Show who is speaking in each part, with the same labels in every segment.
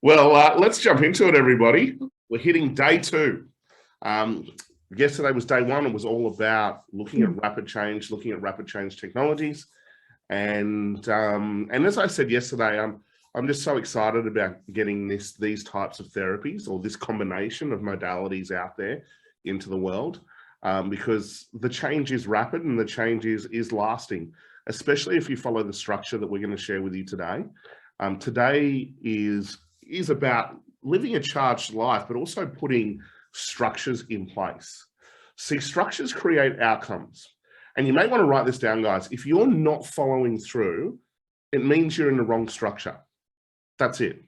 Speaker 1: Well, let's jump into it, everybody. We're hitting day two. Um, Yesterday was day one. It was all about looking at rapid change, looking at rapid change technologies. And as I said yesterday, I'm just so excited about getting these types of therapies or this combination of modalities out there into the world, because the change is rapid and the change is lasting, especially if you follow the structure that we're going to share with you today. Today is about living a charged life, but also putting structures in place. See, structures create outcomes. And you may want to write this down, guys. If you're not following through, it means you're in the wrong structure. That's it.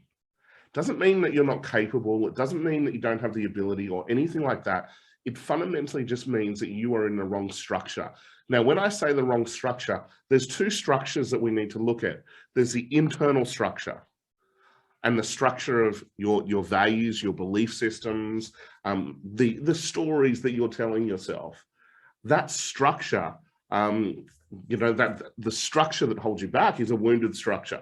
Speaker 1: Doesn't mean that you're not capable. It doesn't mean that you don't have the ability or anything like that. It fundamentally just means that you are in the wrong structure. Now, when I say the wrong structure, there's two structures that we need to look at. There's the internal structure and the structure of your values, your belief systems, the stories that you're telling yourself. That structure, that the structure that holds you back is a wounded structure.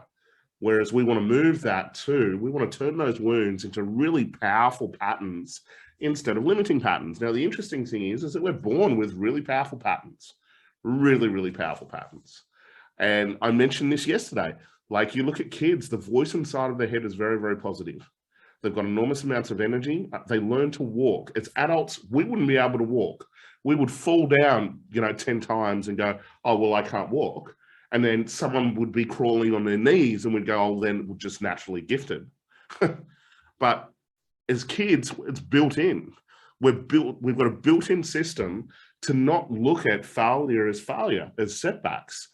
Speaker 1: Whereas we want to move that we want to turn those wounds into really powerful patterns instead of limiting patterns. Now, the interesting thing is that we're born with really powerful patterns, really, really powerful patterns. And I mentioned this yesterday. Like, you look at kids, the voice inside of their head is very, very positive. They've got enormous amounts of energy. They learn to walk. As adults, we wouldn't be able to walk. We would fall down, 10 times and go, oh, well, I can't walk. And then someone would be crawling on their knees and we'd go, oh, then we're just naturally gifted. But as kids, it's built in. We've got a built-in system to not look at failure, as setbacks.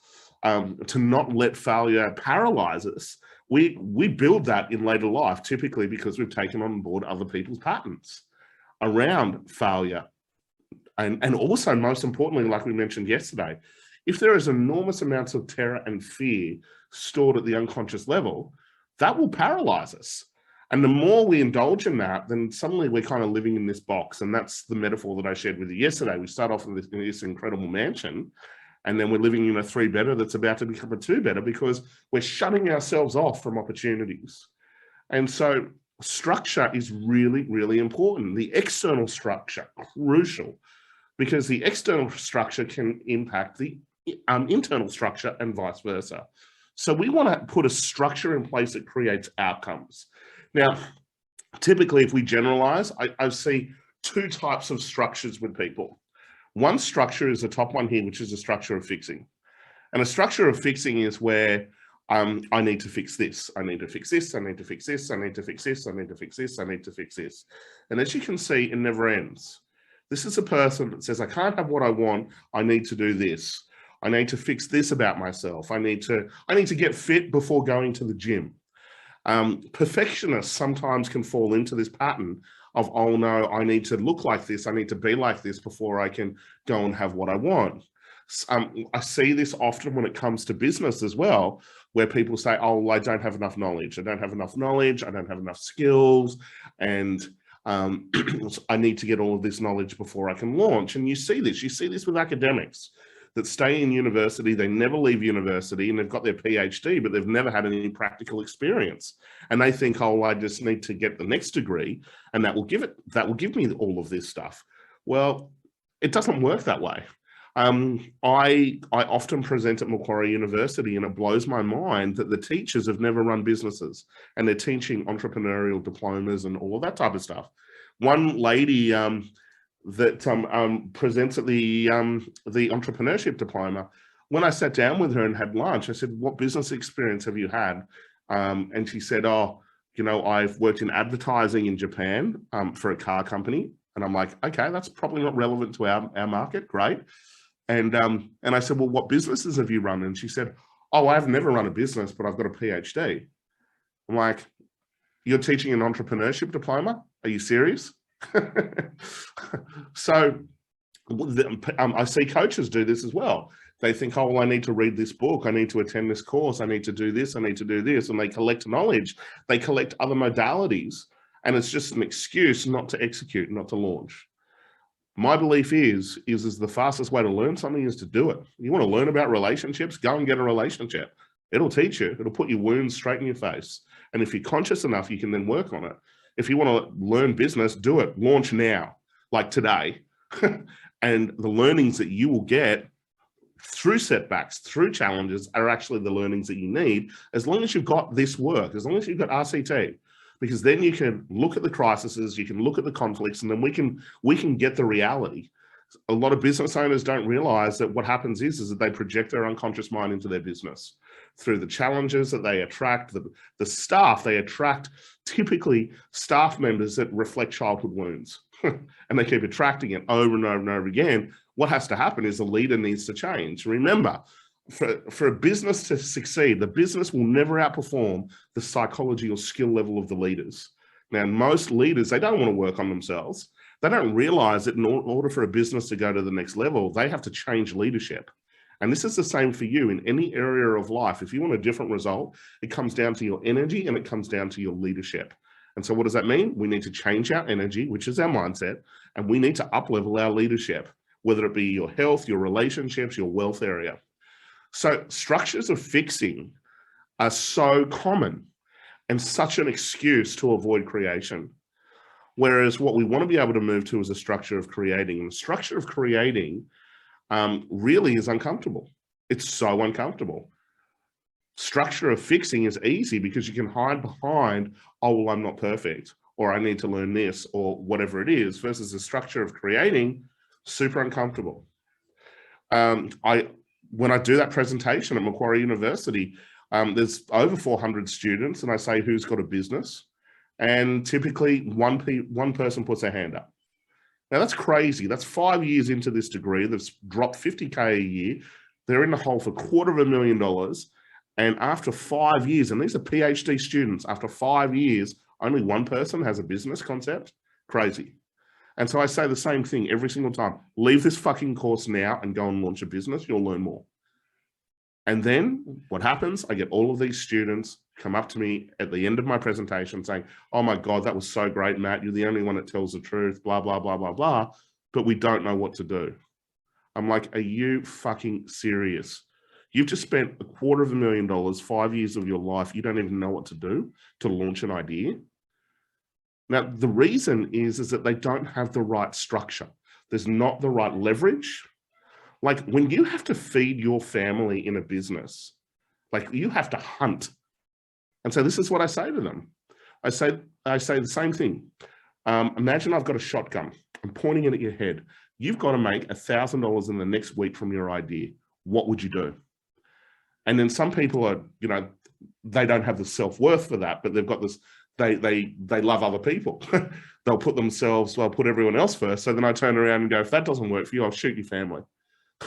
Speaker 1: To not let failure paralyze us. We build that in later life, typically because we've taken on board other people's patterns around failure. And also, most importantly, like we mentioned yesterday, if there is enormous amounts of terror and fear stored at the unconscious level, that will paralyze us. And the more we indulge in that, then suddenly we're kind of living in this box. And that's the metaphor that I shared with you yesterday. We start off in this incredible mansion, and then we're living in a 3-bedder that's about to become a 2-bedder because we're shutting ourselves off from opportunities. And so structure is really, really important. The external structure, crucial, because the external structure can impact the internal structure and vice versa. So we want to put a structure in place that creates outcomes. Now, typically, if we generalize, I see two types of structures with people. One structure is the top one here, which is a structure of fixing. And a structure of fixing is where I need to fix this. I need to fix this. I need to fix this. I need to fix this. I need to fix this. I need to fix this. And as you can see, it never ends. This is a person that says, I can't have what I want. I need to do this. I need to fix this about myself. I need to get fit before going to the gym. Perfectionists sometimes can fall into this pattern of, oh no, I need to look like this, I need to be like this before I can go and have what I want. I see this often when it comes to business as well, where people say, oh, well, I don't have enough knowledge. I don't have enough knowledge. I don't have enough skills. And I need to get all of this knowledge before I can launch. And you see this with academics that stay in university, they never leave university, and they've got their PhD, but they've never had any practical experience. And they think, oh, I just need to get the next degree, and that will give me all of this stuff. Well, it doesn't work that way. I often present at Macquarie University, and it blows my mind that the teachers have never run businesses, and they're teaching entrepreneurial diplomas and all of that type of stuff. One lady that presents at the entrepreneurship diploma, when I sat down with her and had lunch, I said, what business experience have you had? And she said, oh, I've worked in advertising in Japan for a car company. And I'm like, okay, that's probably not relevant to our market. Great. And I said, well, what businesses have you run? And she said, oh, I've never run a business, but I've got a PhD. I'm like, you're teaching an entrepreneurship diploma? Are you serious? So I see coaches do this as well. They think, oh, well, I need to read this book. I need to attend this course. I need to do this. I need to do this. And they collect knowledge. They collect other modalities. And it's just an excuse not to execute, not to launch. My belief is the fastest way to learn something is to do it. You want to learn about relationships? Go and get a relationship. It'll teach you. It'll put your wounds straight in your face. And if you're conscious enough, you can then work on it. If you want to learn business, do it. Launch now, like today. And the learnings that you will get through setbacks, through challenges, are actually the learnings that you need, as long as you've got this work, as long as you've got RCT, because then you can look at the crises, you can look at the conflicts, and then we can get the reality. A lot of business owners don't realize that what happens is that they project their unconscious mind into their business through the challenges that they attract, the staff they attract, typically staff members that reflect childhood wounds. And they keep attracting it over and over and over again. What has to happen is the leader needs to change. Remember, for a business to succeed, the business will never outperform the psychology or skill level of the leaders. Now, most leaders, they don't want to work on themselves. They don't realize that in order for a business to go to the next level, they have to change leadership. And this is the same for you in any area of life. If you want a different result, it comes down to your energy and it comes down to your leadership. And so what does that mean? We need to change our energy, which is our mindset, and we need to up-level our leadership, whether it be your health, your relationships, your wealth area. So structures of fixing are so common and such an excuse to avoid creation. Whereas what we want to be able to move to is a structure of creating. And the structure of creating really is uncomfortable. It's so uncomfortable. Structure of fixing is easy because you can hide behind, oh, well, I'm not perfect, or I need to learn this, or whatever it is, versus the structure of creating, super uncomfortable. When I do that presentation at Macquarie University, there's over 400 students, and I say, who's got a business? And typically one person puts their hand up. Now that's crazy. That's 5 years into this degree. They've dropped 50K a year. They're in the hole for $250,000. And after 5 years, and these are PhD students, after 5 years, only one person has a business concept. Crazy. And so I say the same thing every single time. Leave this fucking course now and go and launch a business. You'll learn more. And then what happens? I get all of these students come up to me at the end of my presentation saying, oh my God, that was so great, Matt. You're the only one that tells the truth, blah, blah, blah, blah, blah. But we don't know what to do. I'm like, are you fucking serious? You've just spent $250,000, 5 years of your life. You don't even know what to do to launch an idea. Now, the reason is that they don't have the right structure. There's not the right leverage. Like when you have to feed your family in a business, like you have to hunt. And so this is what I say to them. I say the same thing. Imagine I've got a shotgun. I'm pointing it at your head. You've got to make $1,000 in the next week from your idea. What would you do? And then some people are, they don't have the self-worth for that, but they've got this, they love other people. They'll put everyone else first. So then I turn around and go, if that doesn't work for you, I'll shoot your family.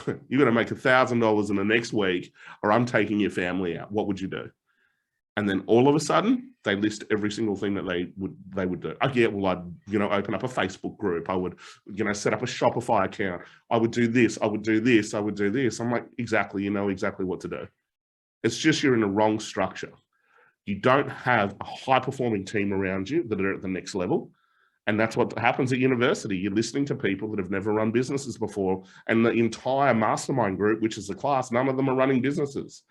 Speaker 1: You're going to make $1,000 in the next week, or I'm taking your family out. What would you do? And then all of a sudden, they list every single thing that they would do. Yeah, well, I'd open up a Facebook group. I would set up a Shopify account. I would do this. I would do this. I would do this. I'm like, exactly. You know exactly what to do. It's just you're in the wrong structure. You don't have a high-performing team around you that are at the next level. And that's what happens at university. You're listening to people that have never run businesses before. And the entire mastermind group, which is the class, none of them are running businesses.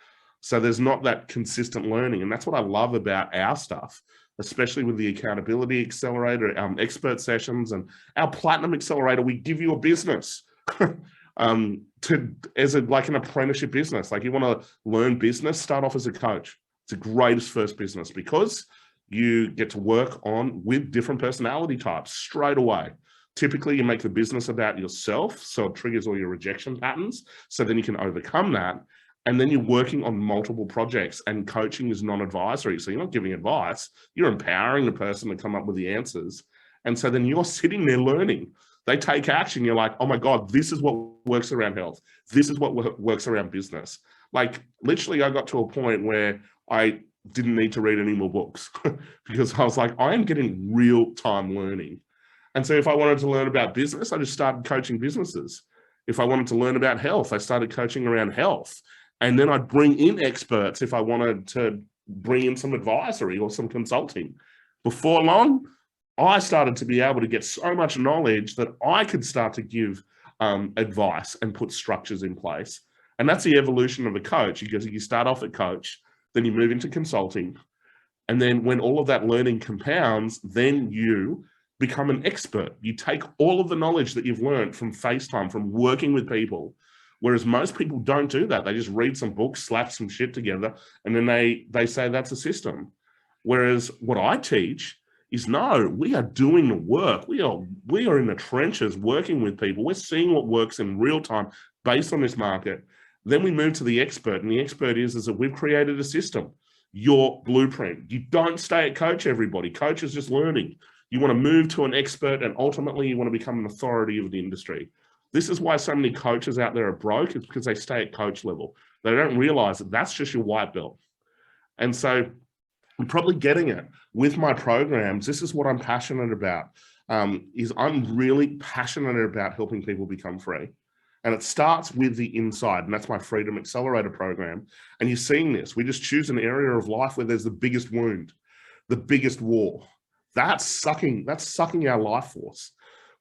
Speaker 1: So there's not that consistent learning. And that's what I love about our stuff, especially with the Accountability Accelerator, expert sessions, and our Platinum Accelerator. We give you a business like an apprenticeship business. Like you want to learn business, start off as a coach. It's the greatest first business because you get to work with different personality types straight away. Typically, you make the business about yourself, so it triggers all your rejection patterns. So then you can overcome that. And then you're working on multiple projects, and coaching is non-advisory. So you're not giving advice, you're empowering the person to come up with the answers. And so then you're sitting there learning. They take action. You're like, oh my God, this is what works around health. This is what works around business. Like literally I got to a point where I didn't need to read any more books because I was like, I am getting real-time learning. And so if I wanted to learn about business, I just started coaching businesses. If I wanted to learn about health, I started coaching around health. And then I'd bring in experts if I wanted to bring in some advisory or some consulting. Before long, I started to be able to get so much knowledge that I could start to give advice and put structures in place. And that's the evolution of a coach. You start off at coach, then you move into consulting, And then when all of that learning compounds, then you become an expert. You take all of the knowledge that you've learned from FaceTime, from working with people, whereas most people don't do that. They just read some books, slap some shit together, and then they say that's a system. Whereas what I teach is, no, we are doing the work. We are in the trenches working with people. We're seeing what works in real time based on this market. Then we move to the expert, and the expert is that we've created a system, your blueprint. You don't stay at coach, everybody. Coach is just learning. You want to move to an expert, and ultimately you want to become an authority of the industry. This is why so many coaches out there are broke, is because they stay at coach level. They don't realize that that's just your white belt. And so I'm probably getting it with my programs. This is what I'm passionate about, is I'm really passionate about helping people become free. And it starts with the inside, and that's my Freedom Accelerator program. And you're seeing this. We just choose an area of life where there's the biggest wound, the biggest war. That's sucking our life force.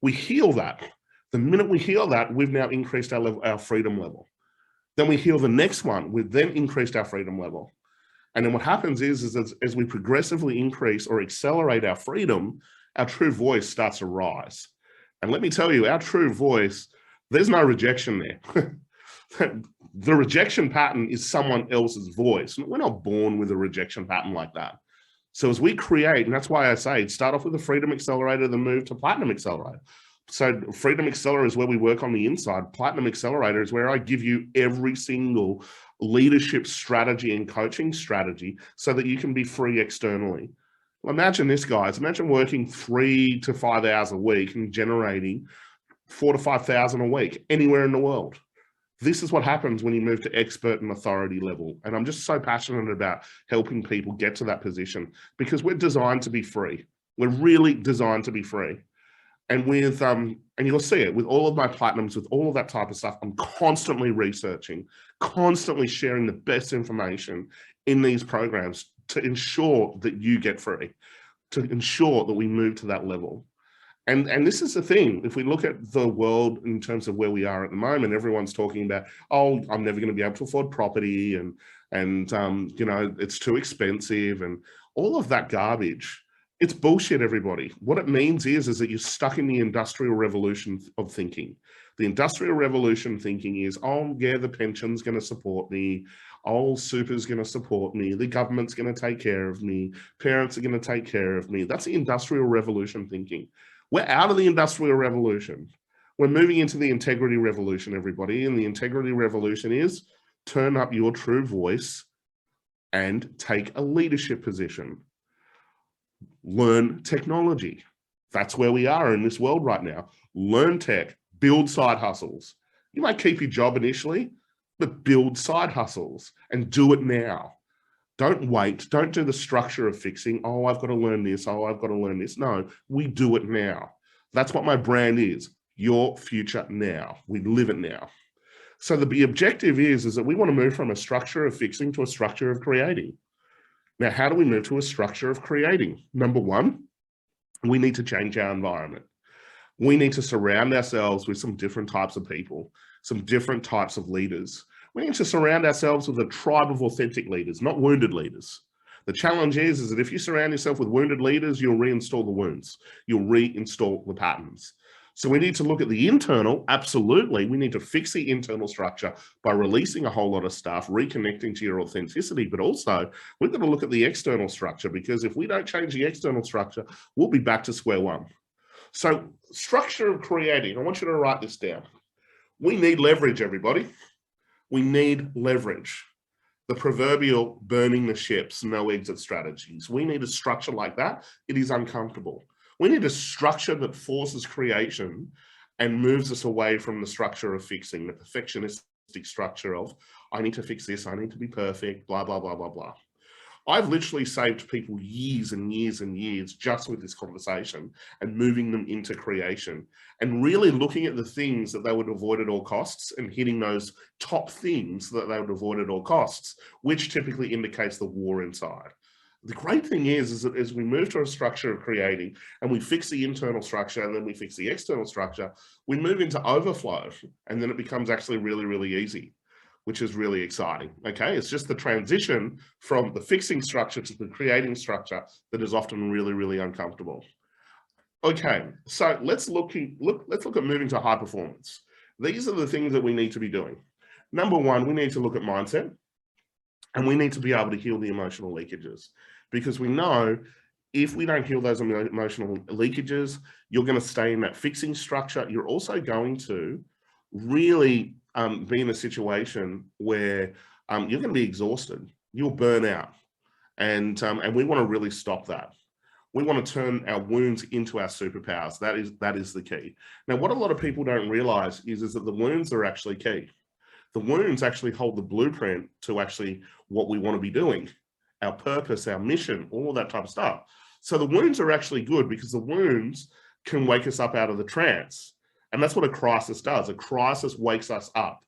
Speaker 1: We heal that. The minute we heal that, we've now increased our freedom level. Then we heal the next one. We've then increased our freedom level. And then what happens is as we progressively increase or accelerate our freedom, our true voice starts to rise. And let me tell you, our true voice, there's no rejection there. The rejection pattern is someone else's voice. We're not born with a rejection pattern like that. So as we create, and that's why I say, start off with a Freedom Accelerator, then move to Platinum Accelerator. So Freedom Accelerator is where we work on the inside. Platinum Accelerator is where I give you every single leadership strategy and coaching strategy so that you can be free externally. Well, imagine this, guys. Imagine working 3 to 5 hours a week and generating 4,000 to 5,000 a week anywhere in the world. This is what happens when you move to expert and authority level. And I'm just so passionate about helping people get to that position because we're designed to be free. We're really designed to be free. And with, and you'll see it with all of my platinums, with all of that type of stuff, I'm constantly researching, constantly sharing the best information in these programs to ensure that you get free, to ensure that we move to that level. And this is the thing, if we look at the world in terms of where we are at the moment, everyone's talking about, oh, I'm never going to be able to afford property and you know, it's too expensive and all of that garbage. It's bullshit, everybody. What it means is that you're stuck in the industrial revolution of thinking. The industrial revolution thinking is, oh yeah, the pension's going to support me. Oh, super's going to support me. The government's going to take care of me. Parents are going to take care of me. That's the industrial revolution thinking. We're out of the industrial revolution. We're moving into the integrity revolution, everybody. And the integrity revolution is turn up your true voice and take a leadership position. Learn technology. That's where we are in this world right now. Learn tech, build side hustles. You might keep your job initially, but build side hustles and do it now. Don't wait. Don't do the structure of fixing. Oh, I've got to learn this. Oh, I've got to learn this. No, we do it now. That's what my brand is. Your future now. We live it now. So the objective is that we want to move from a structure of fixing to a structure of creating. Now, how do we move to a structure of creating? Number one, we need to change our environment. We need to surround ourselves with some different types of people, some different types of leaders. We need to surround ourselves with a tribe of authentic leaders, not wounded leaders. The challenge is that if you surround yourself with wounded leaders, you'll reinstall the wounds. You'll reinstall the patterns. So we need to look at the internal. Absolutely. We need to fix the internal structure by releasing a whole lot of stuff, reconnecting to your authenticity, but also we've got to look at the external structure because if we don't change the external structure, we'll be back to square one. So structure of creating, I want you to write this down. We need leverage, everybody. We need leverage. The proverbial burning the ships, no exit strategies. We need a structure like that. It is uncomfortable. We need a structure that forces creation and moves us away from the structure of fixing, the perfectionistic structure of, I need to fix this, I need to be perfect, blah, blah, blah, blah, blah. I've literally saved people years and years and years just with this conversation and moving them into creation and really looking at the things that they would avoid at all costs and hitting those top things that they would avoid at all costs, which typically indicates the war inside. The great thing is that as we move to a structure of creating and we fix the internal structure and then we fix the external structure, we move into overflow and then it becomes actually really, really easy. which is really exciting. Okay, it's just the transition from the fixing structure to the creating structure that is often really, really uncomfortable. Okay, so let's look at moving to high performance. These are the things that we need to be doing. Number one, we need to look at mindset, and we need to be able to heal the emotional leakages, because we know if we don't heal those emotional leakages, you're going to stay in that fixing structure. You're also going to really be in a situation where you're going to be exhausted. You'll burn out, and we want to really stop that. We want to turn our wounds into our superpowers. That is the key. Now, what a lot of people don't realize is that the wounds are actually key. The wounds actually hold the blueprint to actually what we want to be doing, our purpose, our mission, all of that type of stuff. So the wounds are actually good, because the wounds can wake us up out of the trance. And that's what a crisis does. A crisis wakes us up.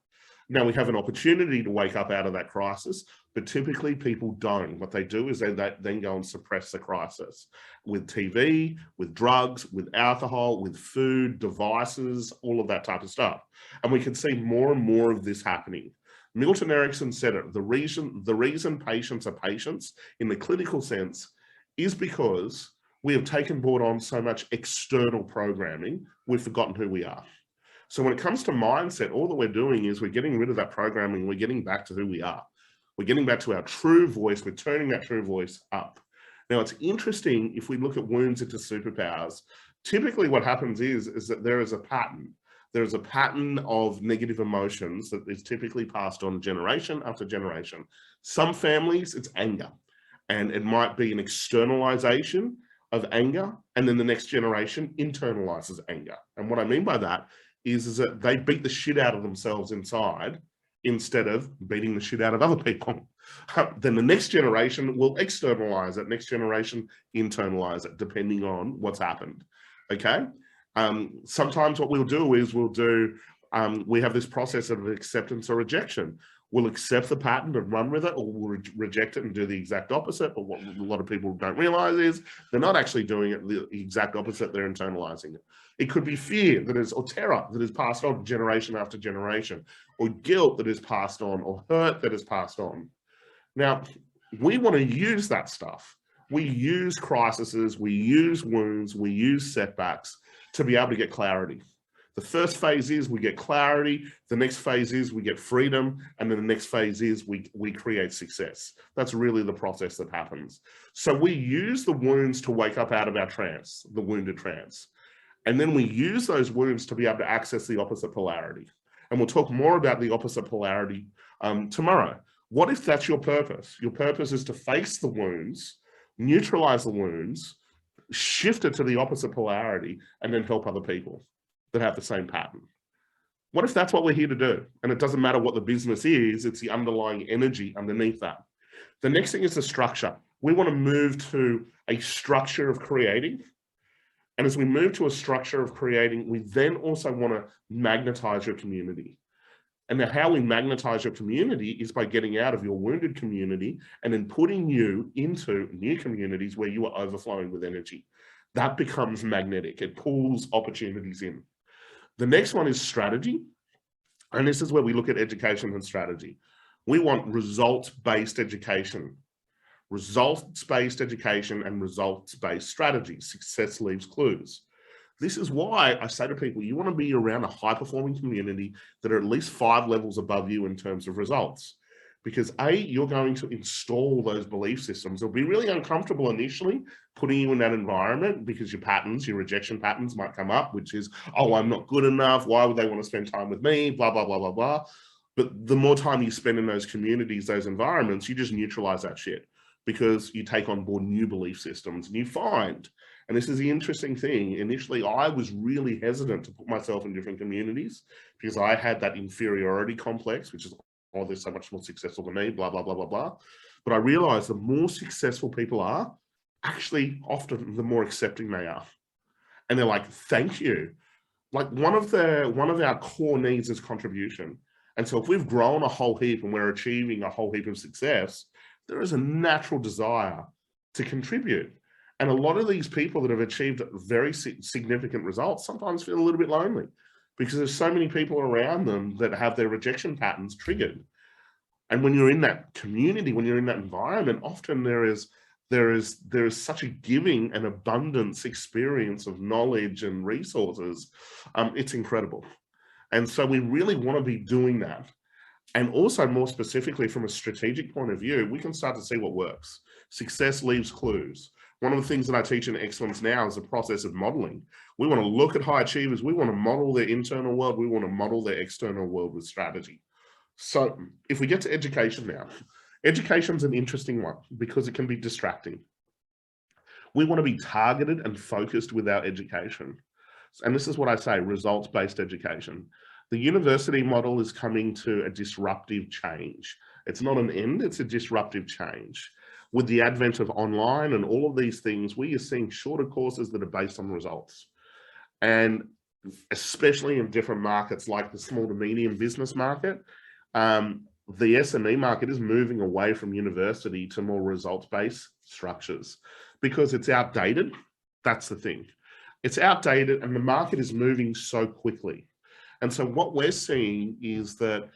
Speaker 1: Now, we have an opportunity to wake up out of that crisis, but typically people don't. What they do is they then go and suppress the crisis with TV, with drugs, with alcohol, with food, devices, all of that type of stuff. And we can see more and more of this happening. Milton Erickson said it, the reason patients are patients in the clinical sense is because we have taken board on so much external programming, we've forgotten who we are. So when it comes to mindset, all that we're doing is we're getting rid of that programming. We're getting back to who we are. We're getting back to our true voice. We're turning that true voice up. Now, it's interesting, if we look at wounds into superpowers, typically what happens is that there is a pattern. There is a pattern of negative emotions that is typically passed on generation after generation. Some families, it's anger, and it might be an externalization of anger, and then the next generation internalizes anger. And what I mean by that is that they beat the shit out of themselves inside instead of beating the shit out of other people. Then the next generation will externalize it, next generation internalize it, depending on what's happened. Okay. Sometimes what we'll do is we have this process of acceptance or rejection. We'll accept the pattern and run with it, or we'll reject it and do the exact opposite. But what a lot of people don't realize is they're not actually doing it the exact opposite, they're internalizing it. It could be fear or terror that is passed on generation after generation, or guilt that is passed on, or hurt that is passed on. Now, we want to use that stuff. We use crises, we use wounds, we use setbacks to be able to get clarity. The first phase is we get clarity. The next phase is we get freedom. And then the next phase is we create success. That's really the process that happens. So we use the wounds to wake up out of our trance, the wounded trance. And then we use those wounds to be able to access the opposite polarity. And we'll talk more about the opposite polarity tomorrow. What if that's your purpose? Your purpose is to face the wounds, neutralize the wounds, shift it to the opposite polarity, and then help other people that have the same pattern. What if that's what we're here to do? And it doesn't matter what the business is, it's the underlying energy underneath that. The next thing is the structure. We want to move to a structure of creating. And as we move to a structure of creating, we then also want to magnetize your community. And now how we magnetize your community is by getting out of your wounded community and then putting you into new communities where you are overflowing with energy. That becomes magnetic. It pulls opportunities in. The next one is strategy. And this is where we look at education and strategy. We want results-based education. Results-based education and results-based strategy. Success leaves clues. This is why I say to people, you want to be around a high-performing community that are at least 5 levels above you in terms of results. Because A, you're going to install those belief systems. It'll be really uncomfortable initially putting you in that environment, because your patterns, your rejection patterns might come up, which is, oh, I'm not good enough. Why would they want to spend time with me? Blah, blah, blah, blah, blah. But the more time you spend in those communities, those environments, you just neutralize that shit, because you take on board new belief systems and you find, and this is the interesting thing, initially I was really hesitant to put myself in different communities because I had that inferiority complex, which is, oh, they're so much more successful than me, blah, blah, blah, blah, blah. But I realized the more successful people are, actually often the more accepting they are. And they're like, thank you. Like one of our core needs is contribution. And so if we've grown a whole heap and we're achieving a whole heap of success, there is a natural desire to contribute. And a lot of these people that have achieved very significant results sometimes feel a little bit lonely, because there's so many people around them that have their rejection patterns triggered. And when you're in that community, when you're in that environment, often there is such a giving and abundance experience of knowledge and resources. It's incredible. And so we really want to be doing that. And also, more specifically, from a strategic point of view, we can start to see what works. Success leaves clues. One of the things that I teach in Excellence Now is the process of modeling. We want to look at high achievers. We want to model their internal world. We want to model their external world with strategy. So if we get to education now, education's an interesting one because it can be distracting. We want to be targeted and focused with our education. And this is what I say, results-based education. The university model is coming to a disruptive change. It's not an end, it's a disruptive change. With the advent of online and all of these things, we are seeing shorter courses that are based on results. And especially in different markets like the small to medium business market, the SME market is moving away from university to more results-based structures because it's outdated. That's the thing. It's outdated and the market is moving so quickly. And so what we're seeing is that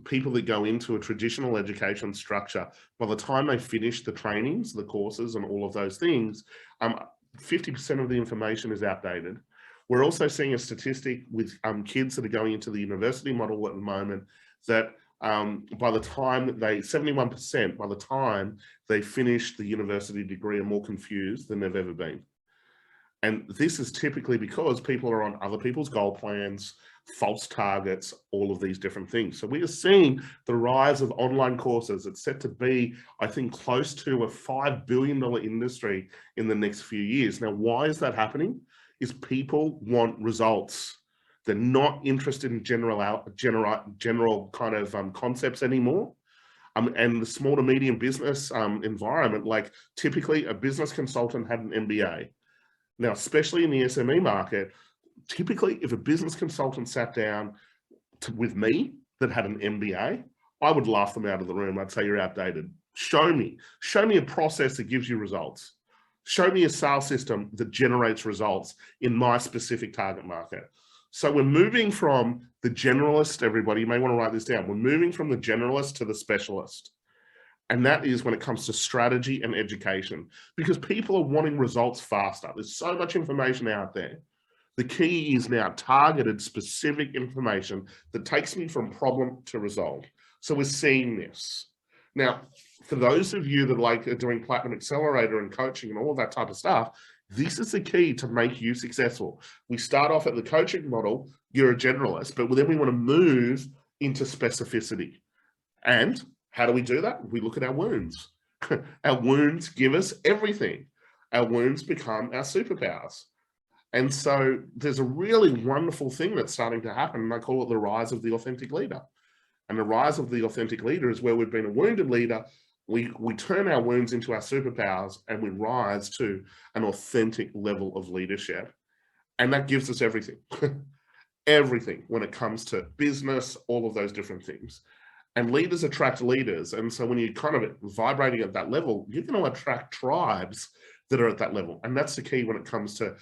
Speaker 1: people that go into a traditional education structure, by the time they finish the trainings, the courses and all of those things, 50% of the information is outdated. We're also seeing a statistic with kids that are going into the university model at the moment that by the time that 71% by the time they finish the university degree are more confused than they've ever been. And this is typically because people are on other people's goal plans, false targets, all of these different things. So we are seeing the rise of online courses. It's set to be, I think, close to a $5 billion industry in the next few years. Now, why is that happening? Is people want results. They're not interested in general kind of concepts anymore. And the small to medium business environment, like typically a business consultant had an MBA. Now, especially in the SME market, typically if a business consultant sat down with me that had an MBA, I would laugh them out of the room. I'd say, you're outdated. Show me a process that gives you results. Show me a sales system that generates results in my specific target market. So we're moving from the generalist, everybody, you may want to write this down. We're moving from the generalist to the specialist. And that is when it comes to strategy and education, because people are wanting results faster. There's so much information out there. The key is now targeted, specific information that takes me from problem to resolve. So we're seeing this. Now, for those of you that are doing Platinum Accelerator and coaching and all of that type of stuff, this is the key to make you successful. We start off at the coaching model, you're a generalist, but then we want to move into specificity. And how do we do that? We look at our wounds. Our wounds give us everything. Our wounds become our superpowers. And so there's a really wonderful thing that's starting to happen, and I call it the rise of the authentic leader. And the rise of the authentic leader is where we've been a wounded leader, we turn our wounds into our superpowers and we rise to an authentic level of leadership. And that gives us everything, everything when it comes to business, all of those different things. And leaders attract leaders. And so when you're kind of vibrating at that level, you're going to attract tribes that are at that level. And that's the key when it comes to,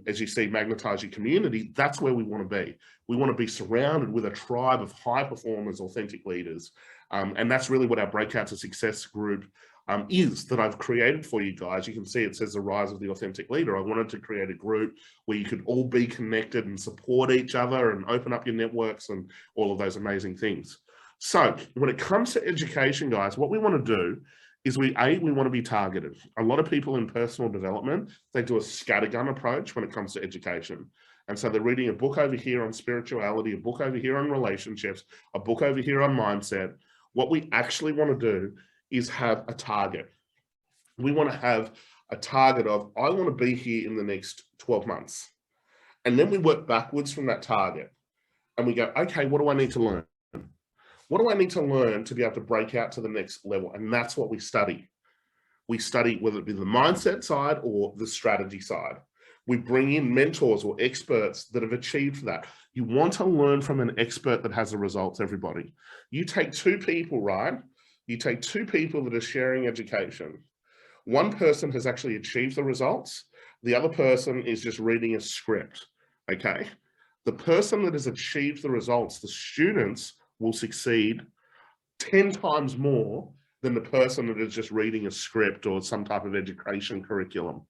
Speaker 1: as you see, magnetize your community. That's where we want to be. We want to be surrounded with a tribe of high performers, authentic leaders. And that's really what our Breakout to Success group is that I've created for you guys. You can see it says the rise of the authentic leader. I wanted to create a group where you could all be connected and support each other and open up your networks and all of those amazing things. So when it comes to education, guys, what we want to do is we want to be targeted. A lot of people in personal development, they do a scattergun approach when it comes to education. And so they're reading a book over here on spirituality, a book over here on relationships, a book over here on mindset. What we actually want to do is have a target. We want to have a target of, I want to be here in the next 12 months. And then we work backwards from that target. And we go, okay, what do I need to learn? What do I need to learn to be able to break out to the next level? And that's what we study. We study whether it be the mindset side or the strategy side. We bring in mentors or experts that have achieved that. You want to learn from an expert that has the results, everybody. You take two people, right? You take two people that are sharing education. One person has actually achieved the results. The other person is just reading a script, okay? The person that has achieved the results, the students will succeed 10 times more than the person that is just reading a script or some type of education curriculum.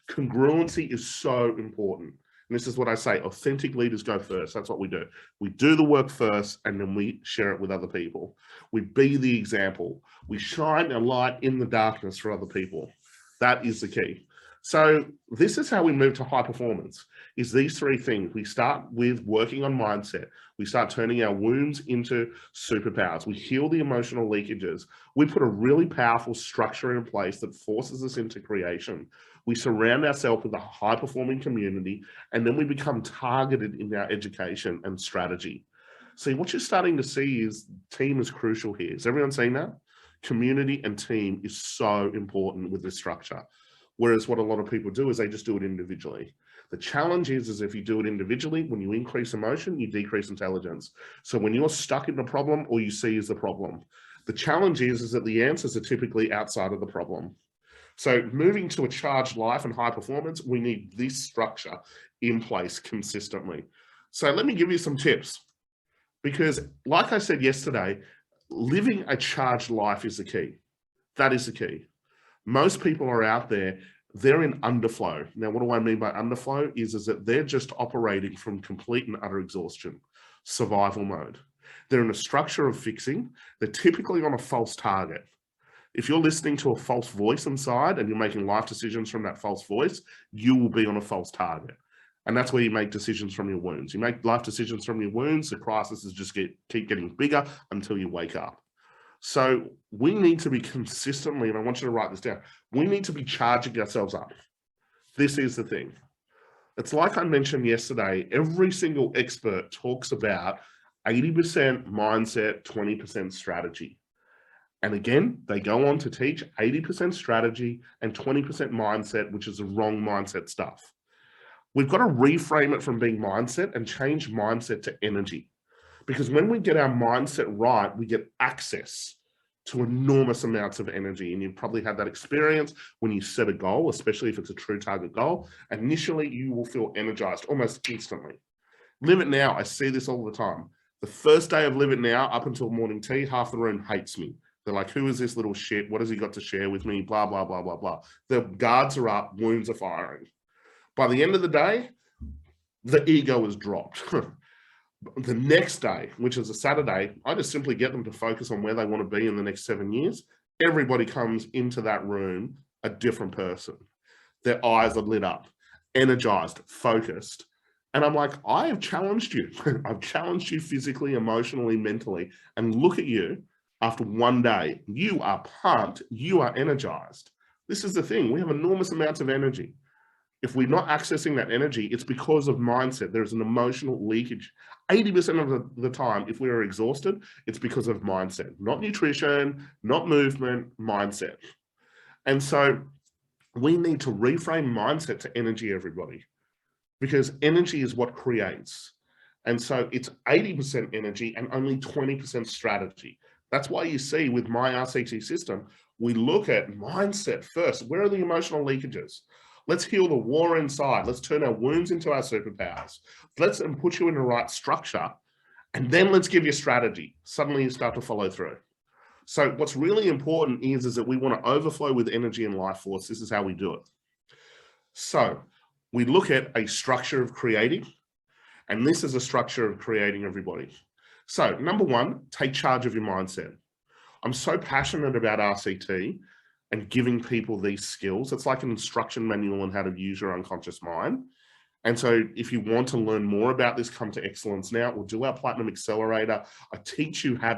Speaker 1: Congruency is so important. And this is what I say, authentic leaders go first. That's what we do. We do the work first and then we share it with other people. We be the example. We shine a light in the darkness for other people. That is the key. So this is how we move to high performance, is these three things. We start with working on mindset. We start turning our wounds into superpowers. We heal the emotional leakages. We put a really powerful structure in place that forces us into creation. We surround ourselves with a high-performing community, and then we become targeted in our education and strategy. See, what you're starting to see is team is crucial here. Is everyone seeing that? Community and team is so important with this structure. Whereas what a lot of people do is they just do it individually. The challenge is if you do it individually, when you increase emotion, you decrease intelligence. So when you're stuck in the problem, all you see is the problem. The challenge is that the answers are typically outside of the problem. So moving to a charged life and high performance, we need this structure in place consistently. So let me give you some tips, because like I said yesterday, living a charged life is the key. That is the key. Most people are out there, they're in underflow. Now, what do I mean by underflow is that they're just operating from complete and utter exhaustion, survival mode. They're in a structure of fixing. They're typically on a false target. If you're listening to a false voice inside and you're making life decisions from that false voice, you will be on a false target. And that's where you make decisions from your wounds. You make life decisions from your wounds. The crises just keep getting bigger until you wake up. So we need to be consistently, and I want you to write this down, we need to be charging ourselves up. This is the thing. It's like I mentioned yesterday, every single expert talks about 80% mindset, 20% strategy. And again, they go on to teach 80% strategy and 20% mindset, which is the wrong mindset stuff. We've got to reframe it from being mindset and change mindset to energy. Because when we get our mindset right, we get access to enormous amounts of energy. And you've probably had that experience when you set a goal, especially if it's a true target goal. Initially, you will feel energized almost instantly. Live It Now, I see this all the time. The first day of Live It Now, up until morning tea, half the room hates me. They're like, who is this little shit? What has he got to share with me? Blah, blah, blah, blah, blah. The guards are up, wounds are firing. By the end of the day, the ego is dropped. The next day, which is a Saturday, I just simply get them to focus on where they want to be in the next 7 years. Everybody comes into that room a different person. Their eyes are lit up, energized, focused. And I'm like, I have challenged you. I've challenged you physically, emotionally, mentally. And look at you after one day. You are pumped. You are energized. This is the thing. We have enormous amounts of energy. If we're not accessing that energy, it's because of mindset. There's an emotional leakage. 80% of the time, if we are exhausted, it's because of mindset, not nutrition, not movement, mindset. And so we need to reframe mindset to energy, everybody, because energy is what creates. And so it's 80% energy and only 20% strategy. That's why you see with my RCT system, we look at mindset first. Where are the emotional leakages? Let's heal the war inside. Let's turn our wounds into our superpowers. Let's put you in the right structure, and then let's give you strategy. Suddenly you start to follow through. So what's really important is that we want to overflow with energy and life force. This is how we do it. So we look at a structure of creating, and this is a structure of creating, everybody. So number one, take charge of your mindset. I'm so passionate about RCT and giving people these skills. It's like an instruction manual on how to use your unconscious mind. And so if you want to learn more about this, come to Excellence Now. We'll do our Platinum Accelerator. I teach you how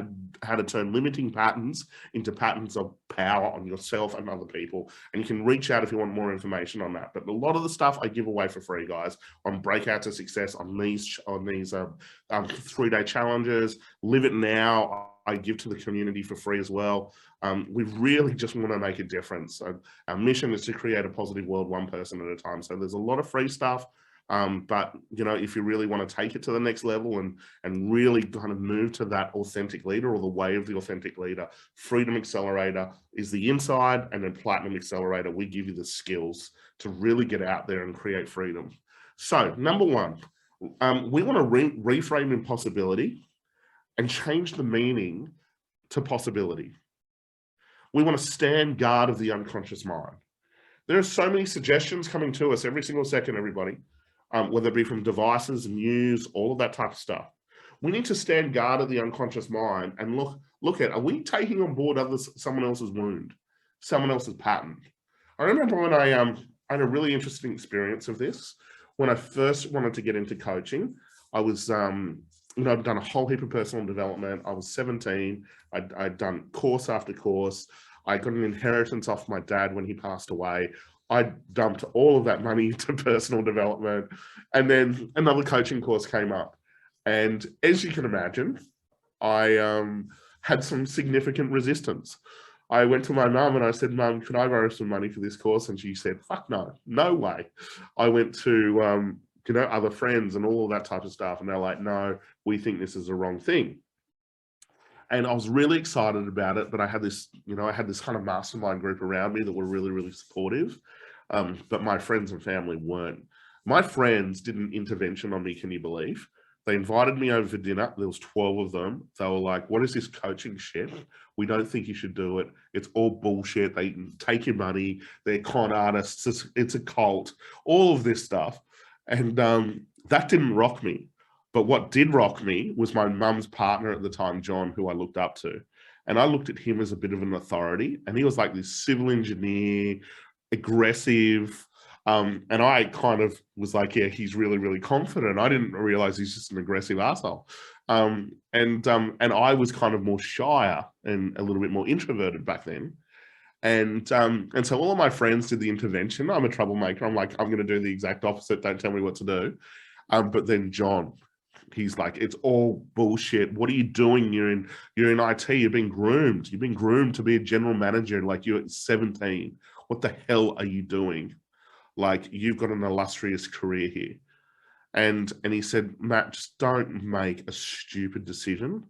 Speaker 1: to turn limiting patterns into patterns of power on yourself and other people. And you can reach out if you want more information on that. But a lot of the stuff I give away for free, guys, on Breakout to Success, on these 3-day challenges. Live It Now, I give to the community for free as well. We really just want to make a difference. So our mission is to create a positive world, one person at a time. So there's a lot of free stuff. But you know, if you really want to take it to the next level and really kind of move to that authentic leader, or the way of the authentic leader, Freedom Accelerator is the inside, and then Platinum Accelerator, we give you the skills to really get out there and create freedom. So number one, we want to reframe impossibility and change the meaning to possibility. We want to stand guard of the unconscious mind. There are so many suggestions coming to us every single second, everybody, whether it be from devices, news, all of that type of stuff. We need to stand guard of the unconscious mind and look at, are we taking on board someone else's wound, someone else's pattern? I remember when I had a really interesting experience of this. When I first wanted to get into coaching, I was, I'd done a whole heap of personal development. I was 17. I'd done course after course. I got an inheritance off my dad when he passed away. I dumped all of that money into personal development. And then another coaching course came up. And as you can imagine, I had some significant resistance. I went to my mum and I said, "Mum, can I borrow some money for this course?" And she said, "Fuck no, no way." I went to, other friends and all of that type of stuff. And they're like, "No, we think this is the wrong thing." And I was really excited about it, but I had this kind of mastermind group around me that were really, really supportive. But my friends and family weren't. My friends did an intervention on me, can you believe? They invited me over for dinner. There was 12 of them. They were like, "What is this coaching shit? We don't think you should do it. It's all bullshit. They take your money. They're con artists. It's a cult." All of this stuff. And that didn't rock me. But what did rock me was my mum's partner at the time, John, who I looked up to. And I looked at him as a bit of an authority. And he was like this civil engineer, aggressive. And I kind of was like, yeah, he's really, really confident. I didn't realize he's just an aggressive asshole. And I was kind of more shyer and a little bit more introverted back then. And so all of my friends did the intervention. I'm a troublemaker. I'm like, I'm going to do the exact opposite. Don't tell me what to do. But then John, he's like, "It's all bullshit. What are you doing? You're in IT. You've been groomed. You've been groomed to be a general manager. Like, you're at 17. What the hell are you doing? Like, you've got an illustrious career here." And he said, "Matt, just don't make a stupid decision,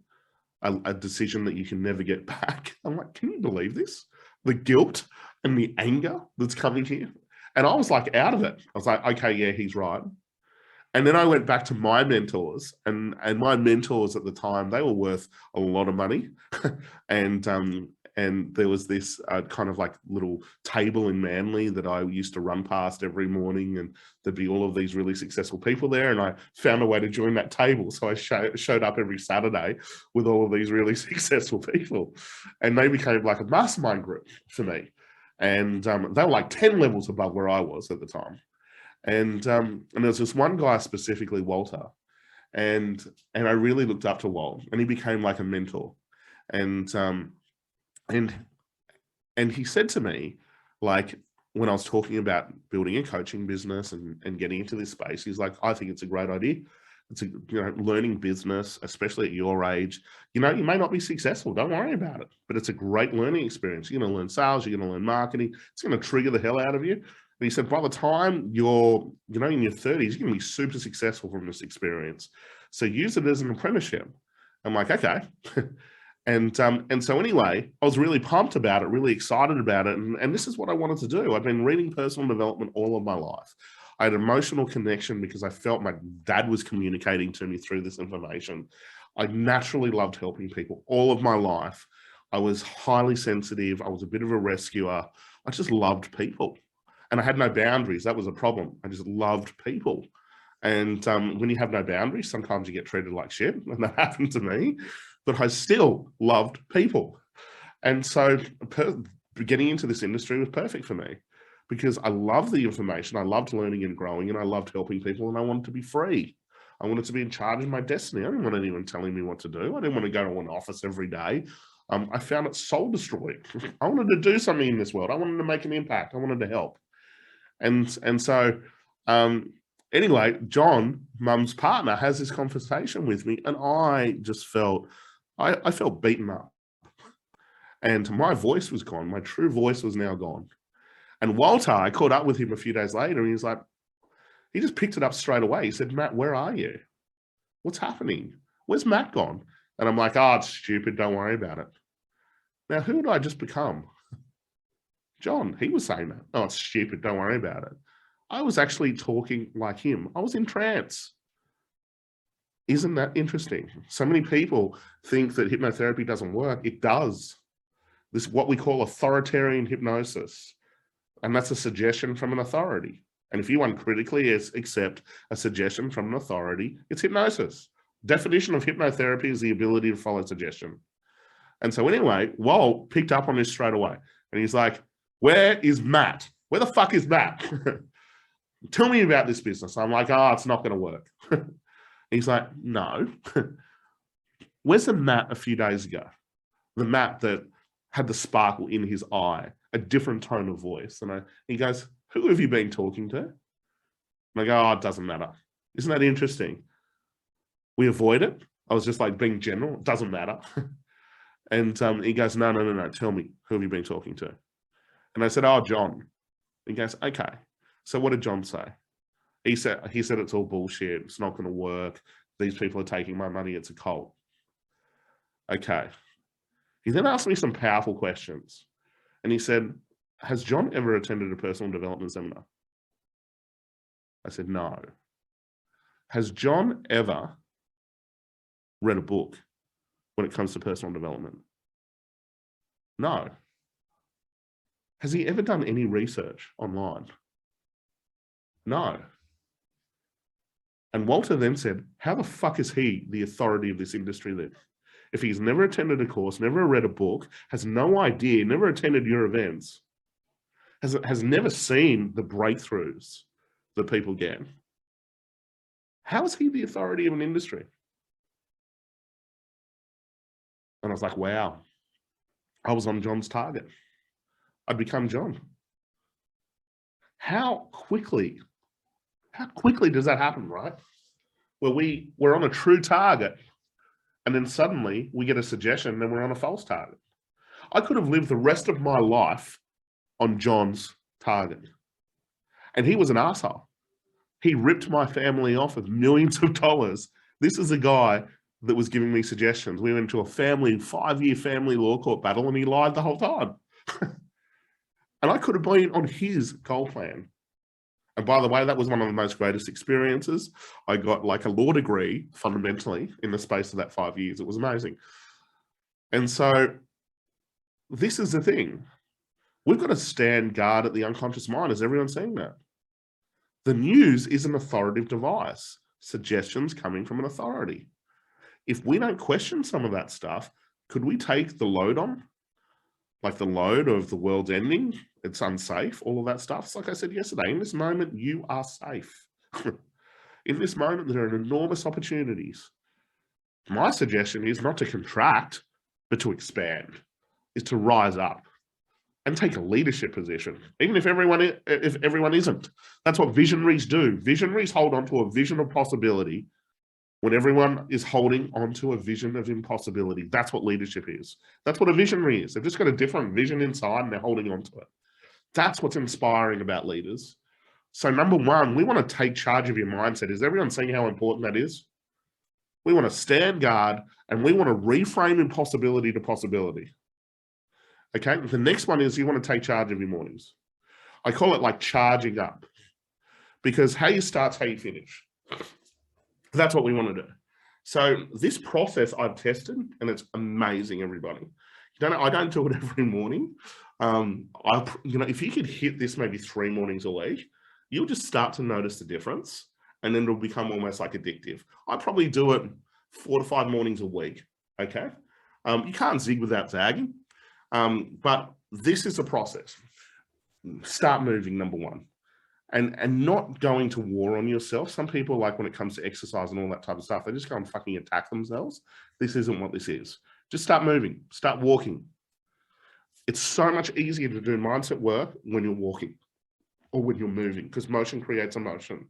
Speaker 1: a decision that you can never get back." I'm like, can you believe this? The guilt and the anger that's coming here. And I was like out of it. I was like, okay, yeah, he's right. And then I went back to my mentors, and my mentors at the time, they were worth a lot of money. And there was this kind of like little table in Manly that I used to run past every morning, and there'd be all of these really successful people there. And I found a way to join that table. So I showed up every Saturday with all of these really successful people, and they became like a mastermind group for me. And they were like 10 levels above where I was at the time. And there's this one guy specifically, Walter, and I really looked up to Walt, and he became like a mentor. And he said to me, like, when I was talking about building a coaching business and getting into this space, he's like, "I think it's a great idea. It's a learning business, especially at your age. You may not be successful. Don't worry about it, but it's a great learning experience. You're going to learn sales. You're going to learn marketing. It's going to trigger the hell out of you." And he said, "By the time you're, in your 30s, you're going to be super successful from this experience. So use it as an apprenticeship." I'm like, okay. And so anyway, I was really pumped about it, really excited about it. And this is what I wanted to do. I've been reading personal development all of my life. I had an emotional connection because I felt my dad was communicating to me through this information. I naturally loved helping people all of my life. I was highly sensitive. I was a bit of a rescuer. I just loved people. And I had no boundaries. That was a problem. I just loved people. And when you have no boundaries, sometimes you get treated like shit. And that happened to me. But I still loved people. And so getting into this industry was perfect for me because I loved the information. I loved learning and growing, and I loved helping people, and I wanted to be free. I wanted to be in charge of my destiny. I didn't want anyone telling me what to do. I didn't want to go to an office every day. I found it soul destroying. I wanted to do something in this world. I wanted to make an impact. I wanted to help. And so anyway, John, Mum's partner, has this conversation with me, and I just felt, I felt beaten up. And my voice was gone. My true voice was now gone. And Walter, I caught up with him a few days later, and he's like, he just picked it up straight away. He said, "Matt, where are you? What's happening? Where's Matt gone?" And I'm like, "Oh, it's stupid. Don't worry about it." Now, who did I just become? John. He was saying that. "Oh, it's stupid. Don't worry about it." I was actually talking like him. I was in trance. Isn't that interesting? So many people think that hypnotherapy doesn't work. It does. This is what we call authoritarian hypnosis. And that's a suggestion from an authority. And if you uncritically accept a suggestion from an authority, it's hypnosis. Definition of hypnotherapy is the ability to follow suggestion. And so anyway, Walt picked up on this straight away. And he's like, where is Matt? Where the fuck is Matt? Tell me about this business. I'm like, oh, it's not going to work. He's like, no. Where's the Matt a few days ago? The Matt that had the sparkle in his eye, a different tone of voice. And he goes, who have you been talking to? And I go, oh, it doesn't matter. Isn't that interesting? We avoid it. I was just like being general. It doesn't matter. And he goes, no. Tell me, who have you been talking to? And I said, oh, John. He goes, okay. So what did John say? He said it's all bullshit. It's not going to work. These people are taking my money. It's a cult. Okay. He then asked me some powerful questions. And he said, has John ever attended a personal development seminar? I said, no. Has John ever read a book when it comes to personal development? No. Has he ever done any research online? No. And Walter then said, how the fuck is he the authority of this industry then? If he's never attended a course, never read a book, has no idea, never attended your events, has never seen the breakthroughs that people get, how is he the authority of an industry? And I was like, wow, I was on John's target. I'd become John. How quickly does that happen, right? Where we're on a true target, and then suddenly we get a suggestion, and then we're on a false target. I could have lived the rest of my life on John's target. And he was an asshole. He ripped my family off of millions of dollars. This is a guy that was giving me suggestions. We went to a 5-year family law court battle, and he lied the whole time. And I could have been on his goal plan. And by the way, that was one of the most greatest experiences. I got like a law degree fundamentally in the space of that 5 years. It was amazing. And so this is the thing. We've got to stand guard at the unconscious mind. Is everyone saying that? The news is an authoritative device. Suggestions coming from an authority. If we don't question some of that stuff, could we take the load on? Like the load of the world's ending, it's unsafe, all of that stuff. It's like I said yesterday, in this moment, you are safe. In this moment, there are enormous opportunities. My suggestion is not to contract, but to expand, is to rise up and take a leadership position, even if everyone isn't. That's what visionaries do. Visionaries hold on to a vision of possibility when everyone is holding onto a vision of impossibility. That's what leadership is. That's what a visionary is. They've just got a different vision inside and they're holding onto it. That's what's inspiring about leaders. So number one, we want to take charge of your mindset. Is everyone seeing how important that is? We want to stand guard and we want to reframe impossibility to possibility. Okay, the next one is you want to take charge of your mornings. I call it like charging up, because how you start's how you finish. That's what we want to do. So this process I've tested, and it's amazing, everybody. I don't do it every morning. If you could hit this maybe 3 mornings a week, you'll just start to notice the difference, and then it'll become almost like addictive. I probably do it 4 to 5 mornings a week. Okay, you can't zig without zagging, but this is a process. Start moving, number one. And not going to war on yourself. Some people, like when it comes to exercise and all that type of stuff, they just go and fucking attack themselves. This isn't what this is. Just start moving, start walking. It's so much easier to do mindset work when you're walking or when you're moving, because motion creates emotion.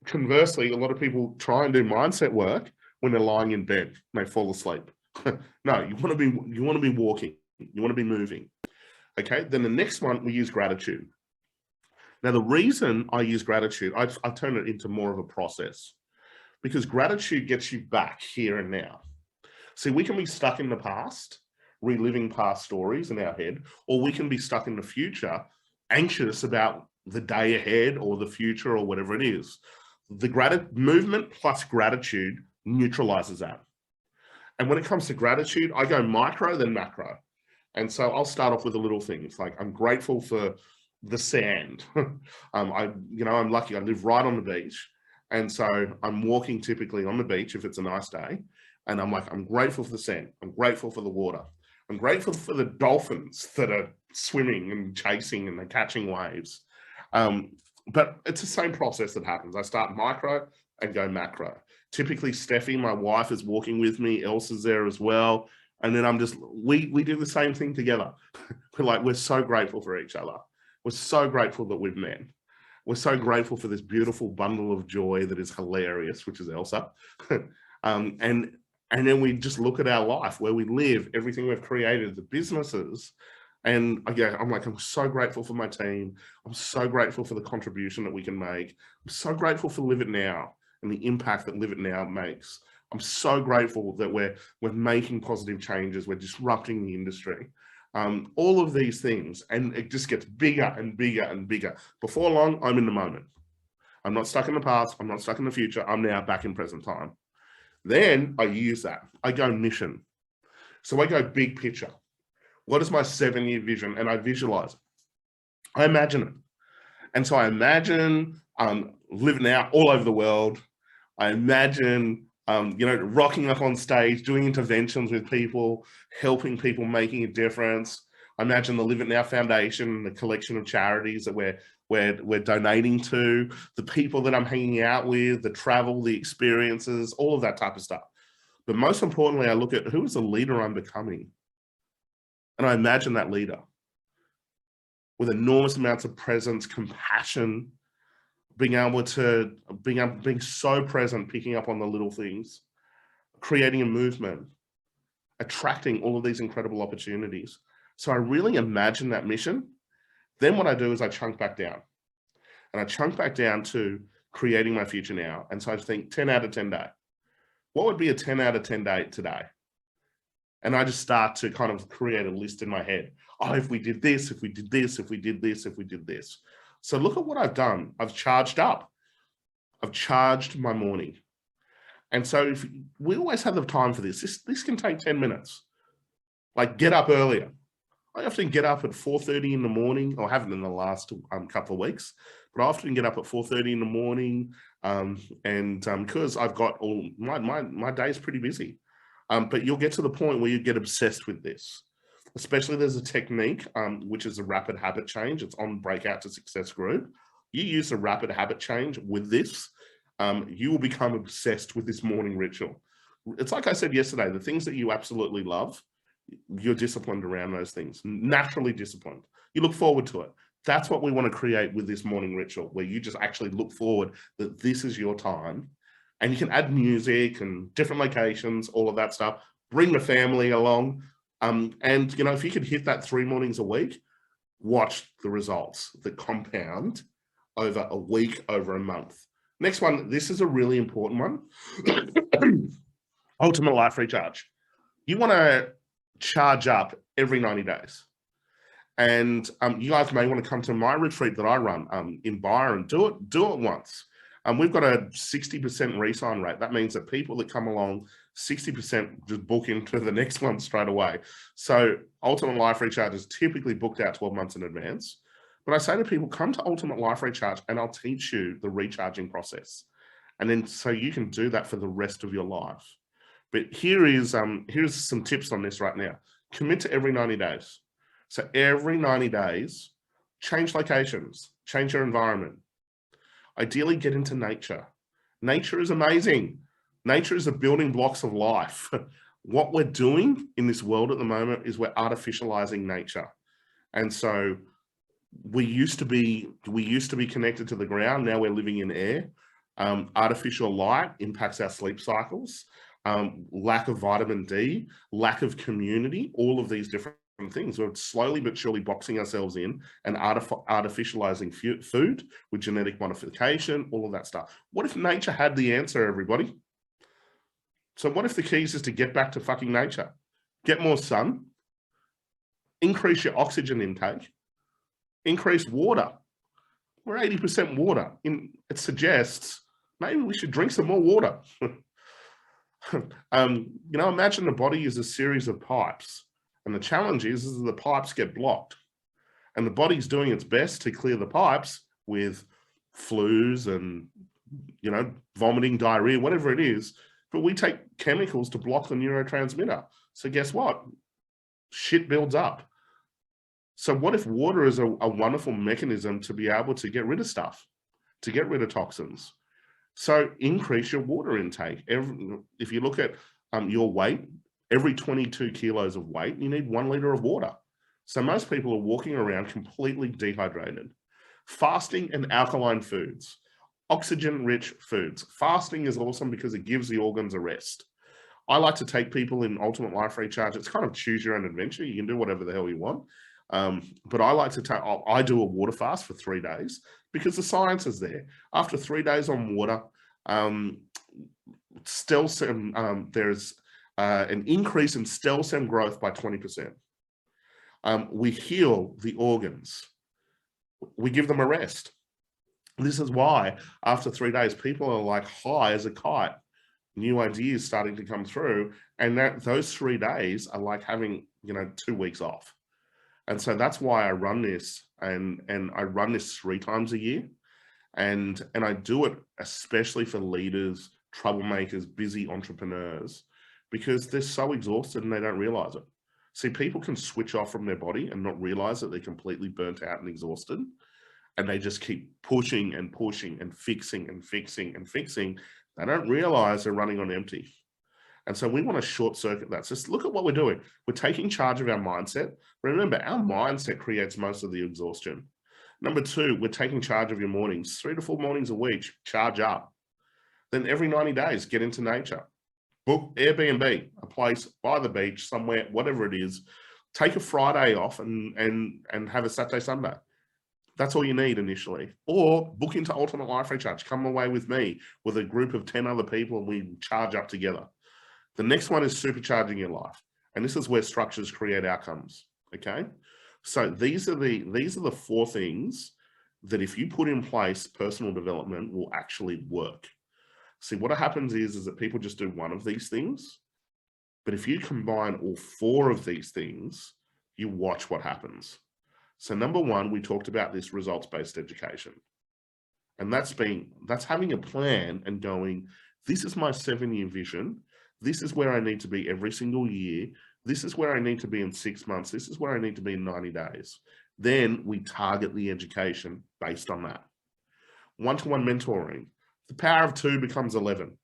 Speaker 1: Conversely, a lot of people try and do mindset work when they're lying in bed and they fall asleep. No, you want to be walking. You want to be moving. Okay, then the next one, we use gratitude. Now, the reason I use gratitude, I turn it into more of a process, because gratitude gets you back here and now. See, we can be stuck in the past, reliving past stories in our head, or we can be stuck in the future, anxious about the day ahead or the future or whatever it is. The movement plus gratitude neutralizes that. And when it comes to gratitude, I go micro, then macro. And so I'll start off with the little things, like I'm grateful for the sand. I'm lucky. I live right on the beach. And so I'm walking typically on the beach if it's a nice day. And I'm like, I'm grateful for the sand. I'm grateful for the water. I'm grateful for the dolphins that are swimming and chasing and they're catching waves. But it's the same process that happens. I start micro and go macro. Typically, Steffi, my wife, is walking with me. Elsa's there as well. And then we do the same thing together. We're so grateful for each other. We're so grateful that we've met. We're so grateful for this beautiful bundle of joy that is hilarious, which is Elsa. And then we just look at our life, where we live, everything we've created, the businesses. And again, I'm so grateful for my team. I'm so grateful for the contribution that we can make. I'm so grateful for Live It Now and the impact that Live It Now makes. I'm so grateful that we're making positive changes. We're disrupting the industry. All of these things, and it just gets bigger and bigger and bigger. Before long, I'm in the moment. I'm not stuck in the past. I'm not stuck in the future. I'm now back in present time. Then I use that. I go mission. So I go big picture. What is my 7-year vision? And I visualize it. I imagine it. And so I imagine Live It Now all over the world. I imagine rocking up on stage, doing interventions with people, helping people, making a difference. I imagine the Live It Now Foundation, the collection of charities that we're donating to, the people that I'm hanging out with, the travel, the experiences, all of that type of stuff. But most importantly, I look at who is the leader I'm becoming. And I imagine that leader with enormous amounts of presence, compassion, being so present, picking up on the little things, creating a movement, attracting all of these incredible opportunities. So I really imagine that mission. Then what I do is I chunk back down. And I chunk back down to creating my future now. And so I think 10 out of 10 day. What would be a 10 out of 10 day today? And I just start to kind of create a list in my head. Oh, if we did this, if we did this, if we did this, if we did this. So look at what I've done. I've charged up. I've charged my morning. And so we always have the time for this. This can take 10 minutes. Like get up earlier. I often get up at 4:30 in the morning. I haven't in the last couple of weeks, but I often get up at 4:30 in the morning. Because I've got all my day is pretty busy. But you'll get to the point where you get obsessed with this. Especially there's a technique, which is a rapid habit change. It's on Breakout to Success group. You use a rapid habit change with this, you will become obsessed with this morning ritual. It's like I said yesterday, the things that you absolutely love, you're disciplined around those things, naturally disciplined. You look forward to it. That's what we want to create with this morning ritual, where you just actually look forward that this is your time. And you can add music and different locations, all of that stuff. Bring the family along. And if you could hit that 3 mornings a week, watch the results that compound over a week, over a month. Next one, this is a really important one. Ultimate life recharge. You want to charge up every 90 days. And you guys may want to come to my retreat that I run in Byron. Do it once. We've got a 60% re-sign rate. That means that people that come along, 60% just book into the next one straight away. So Ultimate Life Recharge is typically booked out 12 months in advance. But I say to people, come to Ultimate Life Recharge and I'll teach you the recharging process. And then so you can do that for the rest of your life. But here's some tips on this right now. Commit to every 90 days. So every 90 days, change locations, change your environment. Ideally, get into nature. Nature is amazing. Nature is the building blocks of life. What we're doing in this world at the moment is we're artificializing nature. And so we used to be connected to the ground. Now we're living in air. Artificial light impacts our sleep cycles. Lack of vitamin D, lack of community, all of these different things. We're slowly but surely boxing ourselves in and artificializing food with genetic modification, all of that stuff. What if nature had the answer, everybody? So what if the keys is to get back to fucking nature? Get more sun, increase your oxygen intake, increase water. We're 80% water. It suggests maybe we should drink some more water. Imagine the body is a series of pipes, and the challenge is the pipes get blocked, and the body's doing its best to clear the pipes with flus and, vomiting, diarrhea, whatever it is. But we take chemicals to block the neurotransmitter. So guess what? Shit builds up. So what if water is a wonderful mechanism to be able to get rid of stuff, to get rid of toxins? So increase your water intake. If you look at your weight, every 22 kilos of weight, you need 1 liter of water. So most people are walking around completely dehydrated. Fasting and alkaline foods, oxygen-rich foods. Fasting is awesome because it gives the organs a rest. I like to take people in Ultimate Life Recharge. It's kind of choose your own adventure. You can do whatever the hell you want. But I like to take, I do a water fast for 3 days because the science is there. After 3 days on water, there's an increase in stem cell growth by 20%. We heal the organs. We give them a rest. This is why after 3 days, people are like high as a kite. New ideas starting to come through, and those 3 days are like having 2 weeks off. And so that's why I run this, and I run this 3 times a year, and I do it especially for leaders, troublemakers, busy entrepreneurs, because they're so exhausted and they don't realize it. See, people can switch off from their body and not realize that they're completely burnt out and exhausted, and they just keep pushing and pushing and fixing and fixing and fixing. They don't realize they're running on empty. And so we want to short circuit that. So just look at what we're doing. We're taking charge of our mindset. Remember, our mindset creates most of the exhaustion. Number 2, we're taking charge of your mornings, 3 to 4 mornings a week, charge up. Then every 90 days, get into nature. Book Airbnb, a place by the beach, somewhere, whatever it is. Take a Friday off and have a Saturday, Sunday. That's all you need initially. Or book into Ultimate Life Recharge. Come away with me with a group of 10 other people and we charge up together. The next one is supercharging your life. And this is where structures create outcomes. Okay. So these are the 4 things that if you put in place, personal development will actually work. See, what happens is that people just do one of these things. But if you combine all 4 of these things, you watch what happens. So number 1, we talked about this results-based education. And that's having a plan and going, this is my 7-year vision. This is where I need to be every single year. This is where I need to be in 6 months. This is where I need to be in 90 days. Then we target the education based on that. One-to-one mentoring. The power of 2 becomes 11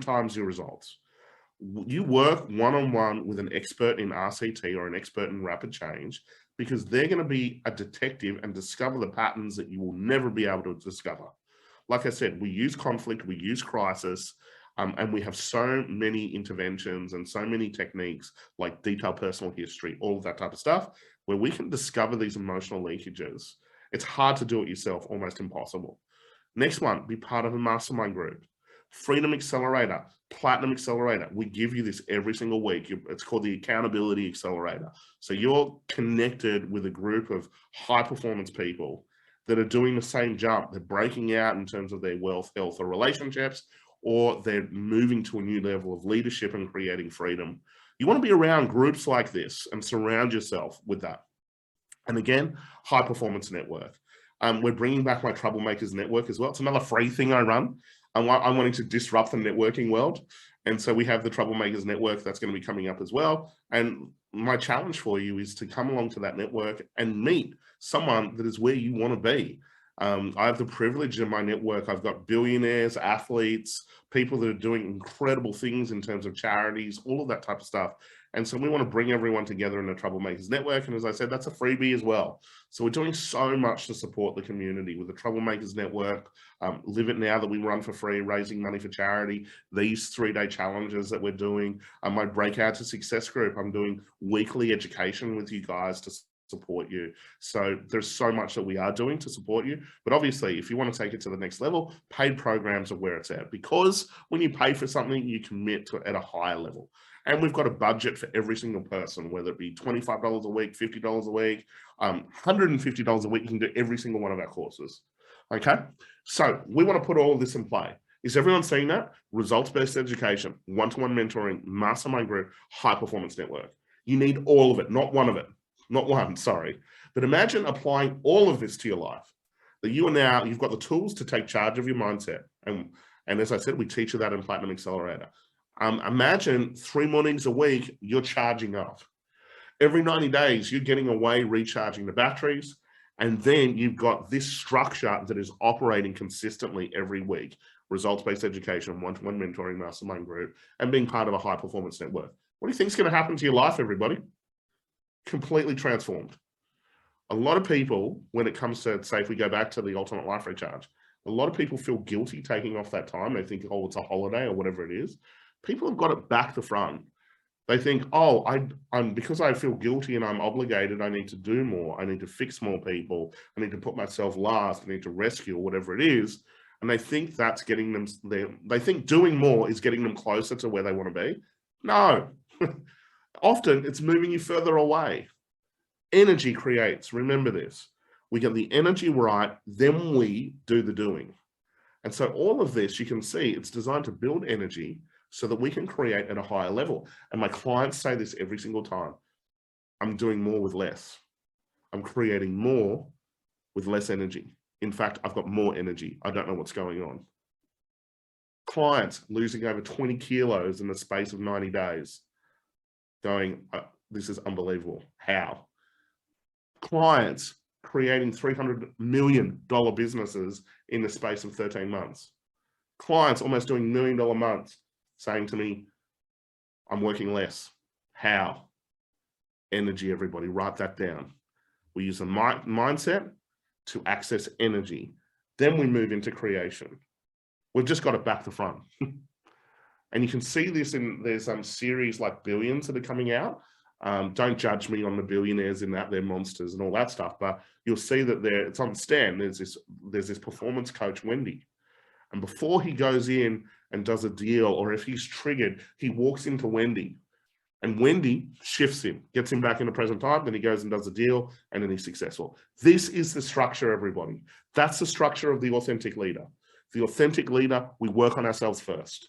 Speaker 1: times your results. You work one-on-one with an expert in RCT or an expert in rapid change, because they're going to be a detective and discover the patterns that you will never be able to discover. Like I said, we use conflict, we use crisis, and we have so many interventions and so many techniques like detailed personal history, all of that type of stuff, where we can discover these emotional leakages. It's hard to do it yourself, almost impossible. Next one, be part of a mastermind group. Freedom Accelerator, Platinum Accelerator. We give you this every single week. It's called the Accountability Accelerator. So you're connected with a group of high performance people that are doing the same jump. They're breaking out in terms of their wealth, health, or relationships, or they're moving to a new level of leadership and creating freedom. You want to be around groups like this and surround yourself with that. And again, high performance network. We're bringing back my Troublemakers network as well. It's another free thing I run. I'm wanting to disrupt the networking world. And so we have the Troublemakers network that's going to be coming up as well. And my challenge for you is to come along to that network and meet someone that is where you want to be. I have the privilege in my network. I've got billionaires, athletes, people that are doing incredible things in terms of charities, all of that type of stuff. And so we want to bring everyone together in the Troublemakers network. And as I said, that's a freebie as well. So we're doing so much to support the community with the Troublemakers network. Live It Now that we run for free, raising money for charity. These 3-day challenges that we're doing. My Breakout to Success group, I'm doing weekly education with you guys to support you. So there's so much that we are doing to support you. But obviously, if you want to take it to the next level, paid programs are where it's at. Because when you pay for something, you commit to it at a higher level. And we've got a budget for every single person, whether it be $25 a week, $50 a week, $150 a week. You can do every single one of our courses. Okay, so we want to put all of this in play. Is everyone seeing that? Results-based education, one-to-one mentoring, mastermind group, high-performance network. You need all of it, not one of it. Not one, sorry. But imagine applying all of this to your life. That you are now, you've got the tools to take charge of your mindset. And as I said, we teach you that in Platinum Accelerator. Imagine 3 mornings a week, you're charging up. Every 90 days, you're getting away, recharging the batteries. And then you've got this structure that is operating consistently every week. Results-based education, one-to-one mentoring, mastermind group, and being part of a high-performance network. What do you think is going to happen to your life, everybody? Completely transformed. A lot of people, when it comes to, say, if we go back to the ultimate life recharge, a lot of people feel guilty taking off that time. They think, oh, it's a holiday or whatever it is. People have got it back to front. They think, oh, I'm because I feel guilty and I'm obligated, I need to do more. I need to fix more people. I need to put myself last. I need to rescue or whatever it is. And they think that's getting them there. They think doing more is getting them closer to where they want to be. No, often it's moving you further away. Energy creates, remember this. We get the energy right, then we do the doing. And so all of this, you can see, it's designed to build energy so that we can create at a higher level. And my clients say this every single time. I'm doing more with less. I'm creating more with less energy. In fact, I've got more energy. I don't know what's going on. Clients losing over 20 kilos in the space of 90 days. Going, this is unbelievable. How? Clients creating $300 million businesses in the space of 13 months. Clients almost doing $1 million months saying to me, I'm working less. How? Energy, everybody, write that down. We use a mindset to access energy. Then we move into creation. We've just got it back to front. And you can see this in, there's some series like Billions that are coming out. Don't judge me on the billionaires in that, they're monsters and all that stuff, but you'll see that it's on Stan, there's this performance coach, Wendy. And before he goes in and does a deal, or if he's triggered, he walks into Wendy and Wendy shifts him, gets him back in the present time, then he goes and does a deal and then he's successful. This is the structure, everybody. That's the structure of the authentic leader. The authentic leader, we work on ourselves first.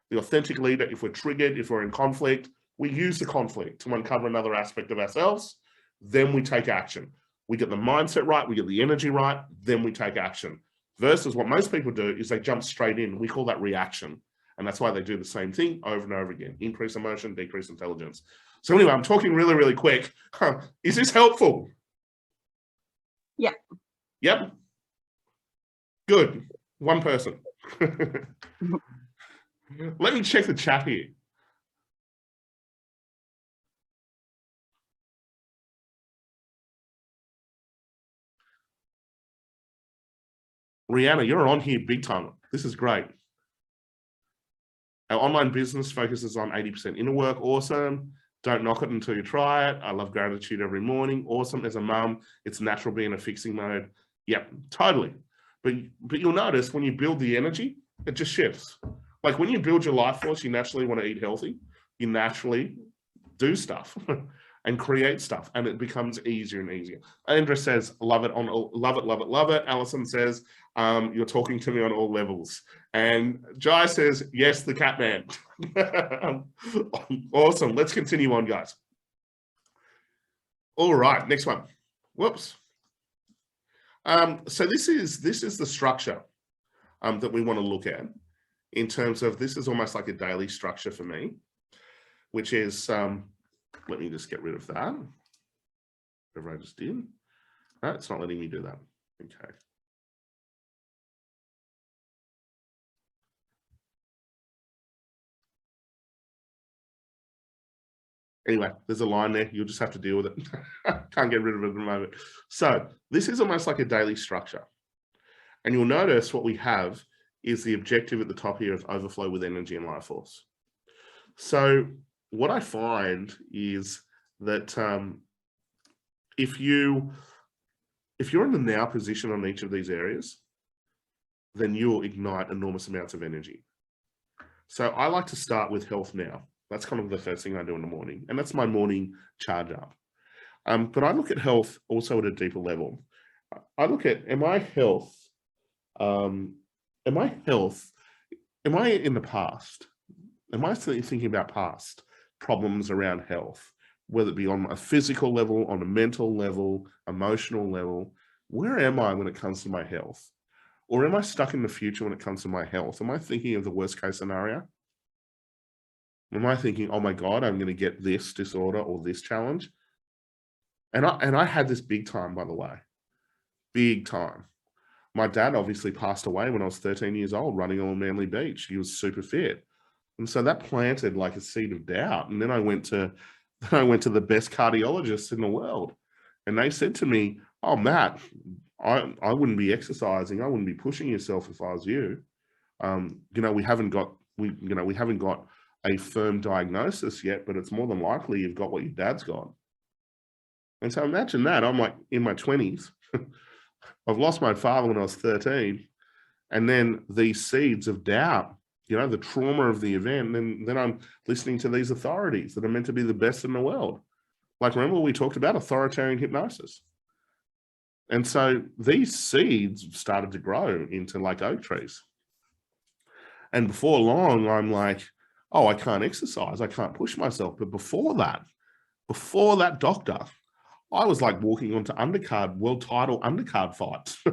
Speaker 1: The authentic leader, if we're triggered, if we're in conflict, we use the conflict to uncover another aspect of ourselves. Then we take action. We get the mindset right, we get the energy right, then we take action. Versus what most people do is they jump straight in. We call that reaction. And that's why they do the same thing over and over again. Increase emotion, decrease intelligence. So anyway, I'm talking really, really quick. Is this helpful?
Speaker 2: Yeah.
Speaker 1: Yep. Good. One person. Let me check the chat here. Rihanna, you're on here big time. This is great. Our online business focuses on 80% inner work. Awesome. Don't knock it until you try it. I love gratitude every morning. Awesome. As a mum, it's natural being in a fixing mode. Yep, totally. But you'll notice when you build the energy, it just shifts. Like when you build your life force, you naturally want to eat healthy. You naturally do stuff and create stuff, and it becomes easier and easier. Andra says, love it, love it, love it, love it. Alison says, you're talking to me on all levels. And Jai says, yes, the cat man. Awesome. Let's continue on, guys. All right, next one. Whoops. So this is the structure that we want to look at in terms of, this is almost like a daily structure for me, which is, let me just get rid of that. Whatever I just did. No, it's not letting me do that. Okay. Anyway, there's a line there. You'll just have to deal with it. Can't get rid of it at the moment. So this is almost like a daily structure. And you'll notice what we have is the objective at the top here of overflow with energy and life force. So what I find is that if you're in the now position on each of these areas, then you'll ignite enormous amounts of energy. So I like to start with health now. That's kind of the first thing I do in the morning, and that's my morning charge up. But I look at health also at a deeper level. I look at, am I health am I in the past? Am I thinking about past problems around health, whether it be on a physical level, on a mental level, emotional level? Where am I when it comes to my health? Or am I stuck in the future when it comes to my health? Am I thinking of the worst case scenario? Am I thinking, oh my God, I'm going to get this disorder or this challenge? And I had this big time, by the way, big time. My dad obviously passed away when I was 13 years old, running on Manly Beach. He was super fit. And so that planted like a seed of doubt. And then I went to the best cardiologists in the world. And they said to me, oh, Matt, I wouldn't be exercising. I wouldn't be pushing yourself if I was you. We haven't got a firm diagnosis yet, but it's more than likely you've got what your dad's got. And so imagine that. I'm like in my 20s. I've lost my father when I was 13. And then these seeds of doubt, the trauma of the event, and then I'm listening to these authorities that are meant to be the best in the world. Like, remember we talked about authoritarian hypnosis? And so these seeds started to grow into like oak trees. And before long, I'm like, oh, I can't exercise. I can't push myself. But before that doctor, I was like walking onto world title undercard fights.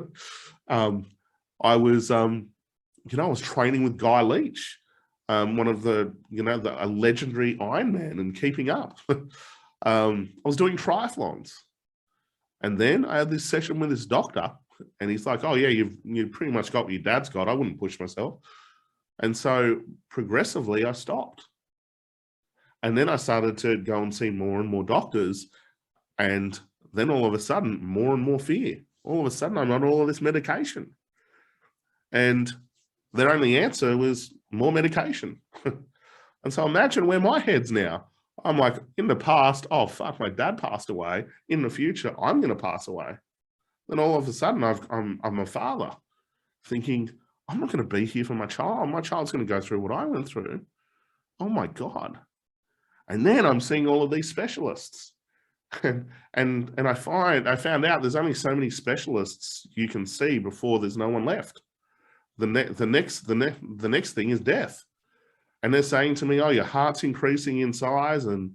Speaker 1: I was training with Guy Leach, one of a legendary Ironman, and keeping up. I was doing triathlons. And then I had this session with this doctor, and he's like, oh yeah, you've pretty much got what your dad's got. I wouldn't push myself. And so progressively I stopped. And then I started to go and see more and more doctors. And then all of a sudden, more and more fear. All of a sudden, I'm on all of this medication. And their only answer was more medication. And so imagine where my head's now. I'm like, in the past, oh, fuck, my dad passed away. In the future, I'm going to pass away. Then all of a sudden, I'm a father thinking, I'm not going to be here for my child. My child's going to go through what I went through. Oh, my God. And then I'm seeing all of these specialists. And I found out there's only so many specialists you can see before there's no one left. The next thing is death. And they're saying to me, oh, your heart's increasing in size and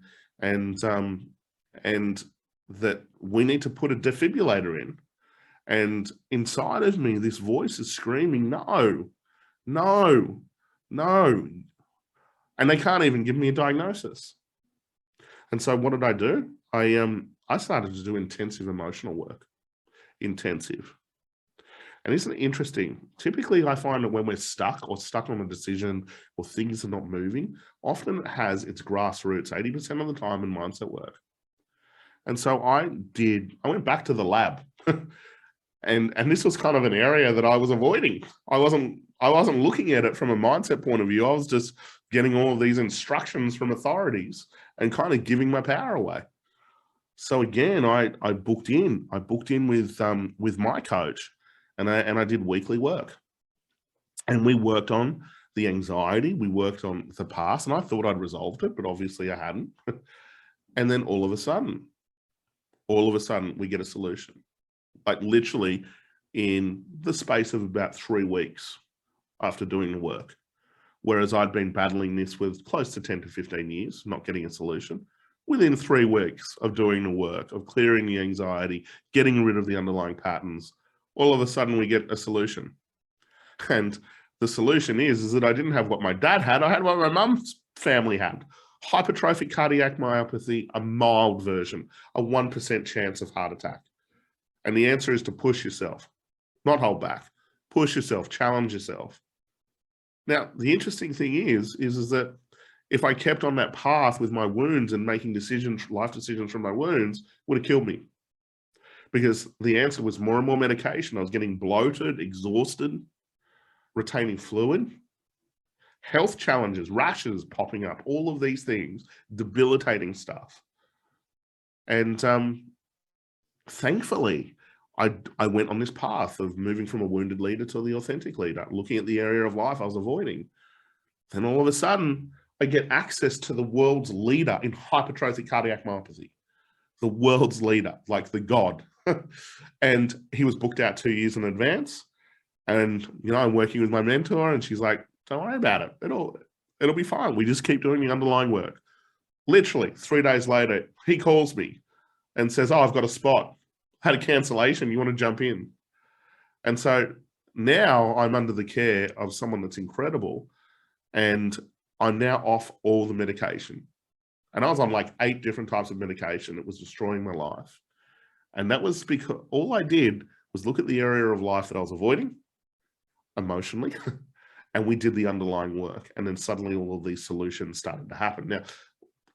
Speaker 1: that we need to put a defibrillator in. And inside of me, this voice is screaming, no, no, no. And they can't even give me a diagnosis. And so what did I do? I started to do intensive emotional work. Intensive. And isn't it interesting? Typically, I find that when we're stuck on a decision or things are not moving, often it has its grassroots 80% of the time in mindset work. And so I went back to the lab. And this was kind of an area that I was avoiding. I wasn't looking at it from a mindset point of view. I was just getting all of these instructions from authorities and kind of giving my power away. So again, I booked in with my coach, and I did weekly work, and we worked on the anxiety. We worked on the past, and I thought I'd resolved it, but obviously I hadn't. And then all of a sudden, we get a solution, like literally in the space of about 3 weeks after doing the work. Whereas I'd been battling this with close to 10 to 15 years, not getting a solution. Within 3 weeks of doing the work, of clearing the anxiety, getting rid of the underlying patterns, all of a sudden we get a solution. And the solution is that I didn't have what my dad had, I had what my mum's family had. Hypertrophic cardiac myopathy, a mild version, a 1% chance of heart attack. And the answer is to push yourself, not hold back. Push yourself, challenge yourself. Now, the interesting thing is that if I kept on that path with my wounds and making life decisions from my wounds, would have killed me. Because the answer was more and more medication. I was getting bloated, exhausted, retaining fluid, health challenges, rashes popping up, all of these things, debilitating stuff. And thankfully, I went on this path of moving from a wounded leader to the authentic leader, looking at the area of life I was avoiding. Then all of a sudden, I get access to the world's leader in hypertrophic cardiac myopathy. The world's leader, like the God. And he was booked out 2 years in advance. And, I'm working with my mentor, and she's like, Don't worry about it. It'll be fine. We just keep doing the underlying work. Literally 3 days later, he calls me and says, oh, I've got a spot. Had a cancellation. You want to jump in? And so now I'm under the care of someone that's incredible. And I'm now off all the medication. And I was on like 8 different types of medication. It was destroying my life. And that was because all I did was look at the area of life that I was avoiding emotionally. And we did the underlying work. And then suddenly all of these solutions started to happen. Now,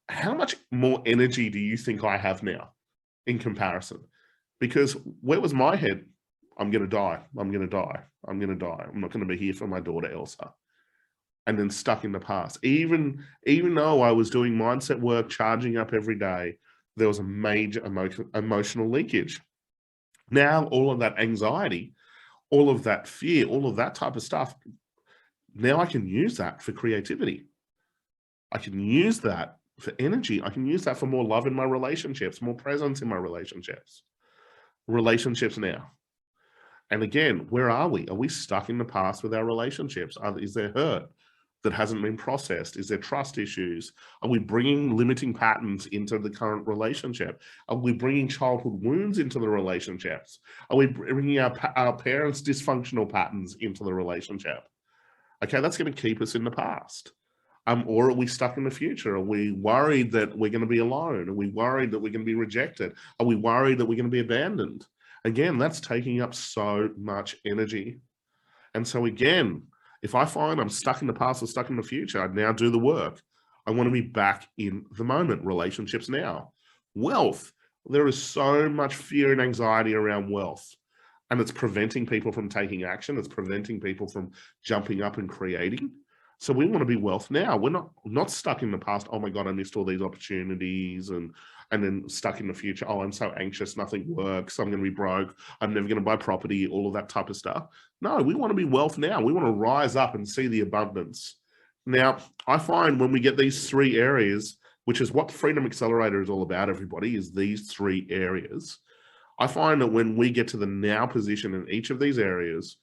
Speaker 1: how much more energy do you think I have now in comparison? Because where was my head? I'm going to die. I'm going to die. I'm going to die. I'm not going to be here for my daughter, Elsa. And then stuck in the past. Even though I was doing mindset work, charging up every day, there was a major emotional leakage. Now, all of that anxiety, all of that fear, all of that type of stuff, now I can use that for creativity. I can use that for energy. I can use that for more love in my relationships, more presence in my relationships. Relationships now. And again, where are we? Are we stuck in the past with our relationships? Is there hurt that hasn't been processed? Is there trust issues? Are we bringing limiting patterns into the current relationship? Are we bringing childhood wounds into the relationships? Are we bringing our parents' dysfunctional patterns into the relationship? Okay, that's going to keep us in the past. Or are we stuck in the future? Are we worried that we're going to be alone? Are we worried that we're going to be rejected? Are we worried that we're going to be abandoned? Again, that's taking up so much energy. And so again, if I find I'm stuck in the past or stuck in the future, I now do the work. I want to be back in the moment. Relationships now. Wealth. There is so much fear and anxiety around wealth. And it's preventing people from taking action. It's preventing people from jumping up and creating. So we want to be wealth now. We're not stuck in the past. Oh my God, I missed all these opportunities and then stuck in the future. Oh, I'm so anxious. Nothing works. I'm going to be broke. I'm never going to buy property, all of that type of stuff. No, we want to be wealth now. We want to rise up and see the abundance. Now, I find when we get these 3 areas, which is what the Freedom Accelerator is all about, everybody, is these 3 areas. I find that when we get to the now position in each of these areas,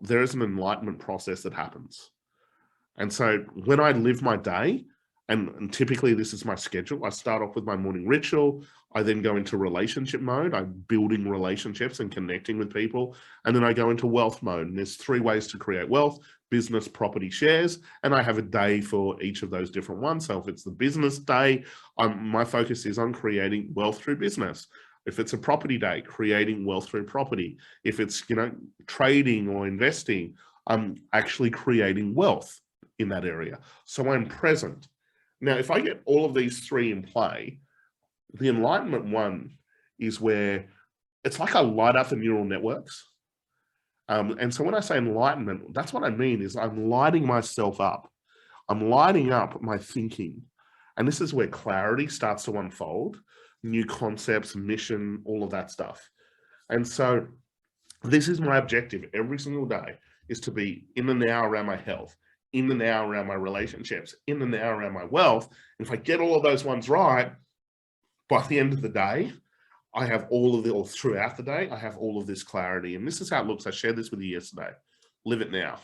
Speaker 1: there is an enlightenment process that happens. And so when I live my day, and typically this is my schedule, I start off with my morning ritual. I then go into relationship mode. I'm building relationships and connecting with people. And then I go into wealth mode. And there's 3 ways to create wealth: business, property, shares. And I have a day for each of those different ones. So if it's the business day, my focus is on creating wealth through business. If it's a property day, creating wealth through property. If it's, trading or investing, I'm actually creating wealth in that area. So I'm present. Now, if I get all of these 3 in play, the enlightenment one is where it's like I light up the neural networks. And so when I say enlightenment, that's what I mean is I'm lighting myself up. I'm lighting up my thinking. And this is where clarity starts to unfold, new concepts, mission, all of that stuff. And so this is my objective every single day, is to be in the now around my health, in the now around my relationships, in the now around my wealth. And if I get all of those ones right, by the end of the day, I have all of or throughout the day, I have all of this clarity. And this is how it looks. I shared this with you yesterday. Live it now.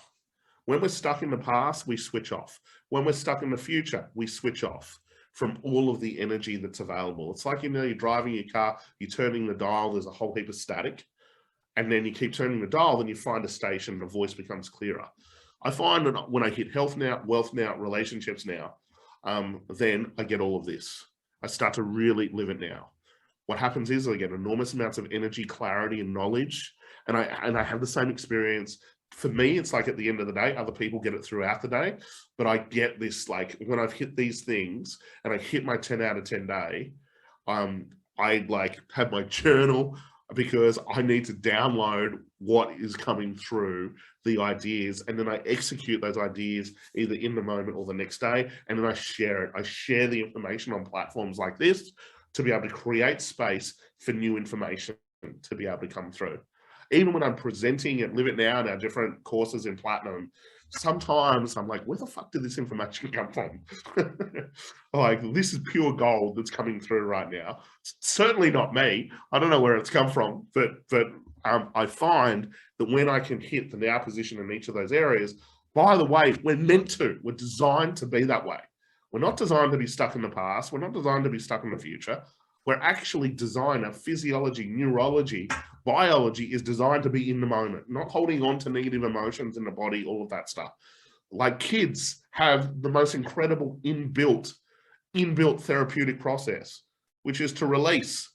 Speaker 1: When we're stuck in the past, we switch off. When we're stuck in the future, we switch off from all of the energy that's available. It's like, you're driving your car, you're turning the dial, there's a whole heap of static. And then you keep turning the dial, then you find a station and the voice becomes clearer. I find that when I hit health now, wealth now, relationships now, then I get all of this. I start to really live it now. What happens is I get enormous amounts of energy, clarity, and knowledge. And I have the same experience. For me, it's like at the end of the day, other people get it throughout the day. But I get this, like, when I've hit these things and I hit my 10 out of 10 day, I like have my journal, because I need to download what is coming through, the ideas, and then I execute those ideas either in the moment or the next day, and then I share it. I share the information on platforms like this to be able to create space for new information to be able to come through. Even when I'm presenting at Live It Now and our different courses in Platinum, sometimes I'm like, where the fuck did this information come from? Like, this is pure gold that's coming through right now. It's certainly not me. I don't know where it's come from, but I find that when I can hit the now position in each of those areas, By the way, we're meant to. We're designed to be that way. We're not designed to be stuck in the past. We're not designed to be stuck in the future. We're actually designed, our physiology, neurology, biology is designed to be in the moment, not holding on to negative emotions in the body, all of that stuff. Like kids have the most incredible inbuilt therapeutic process, which is to release.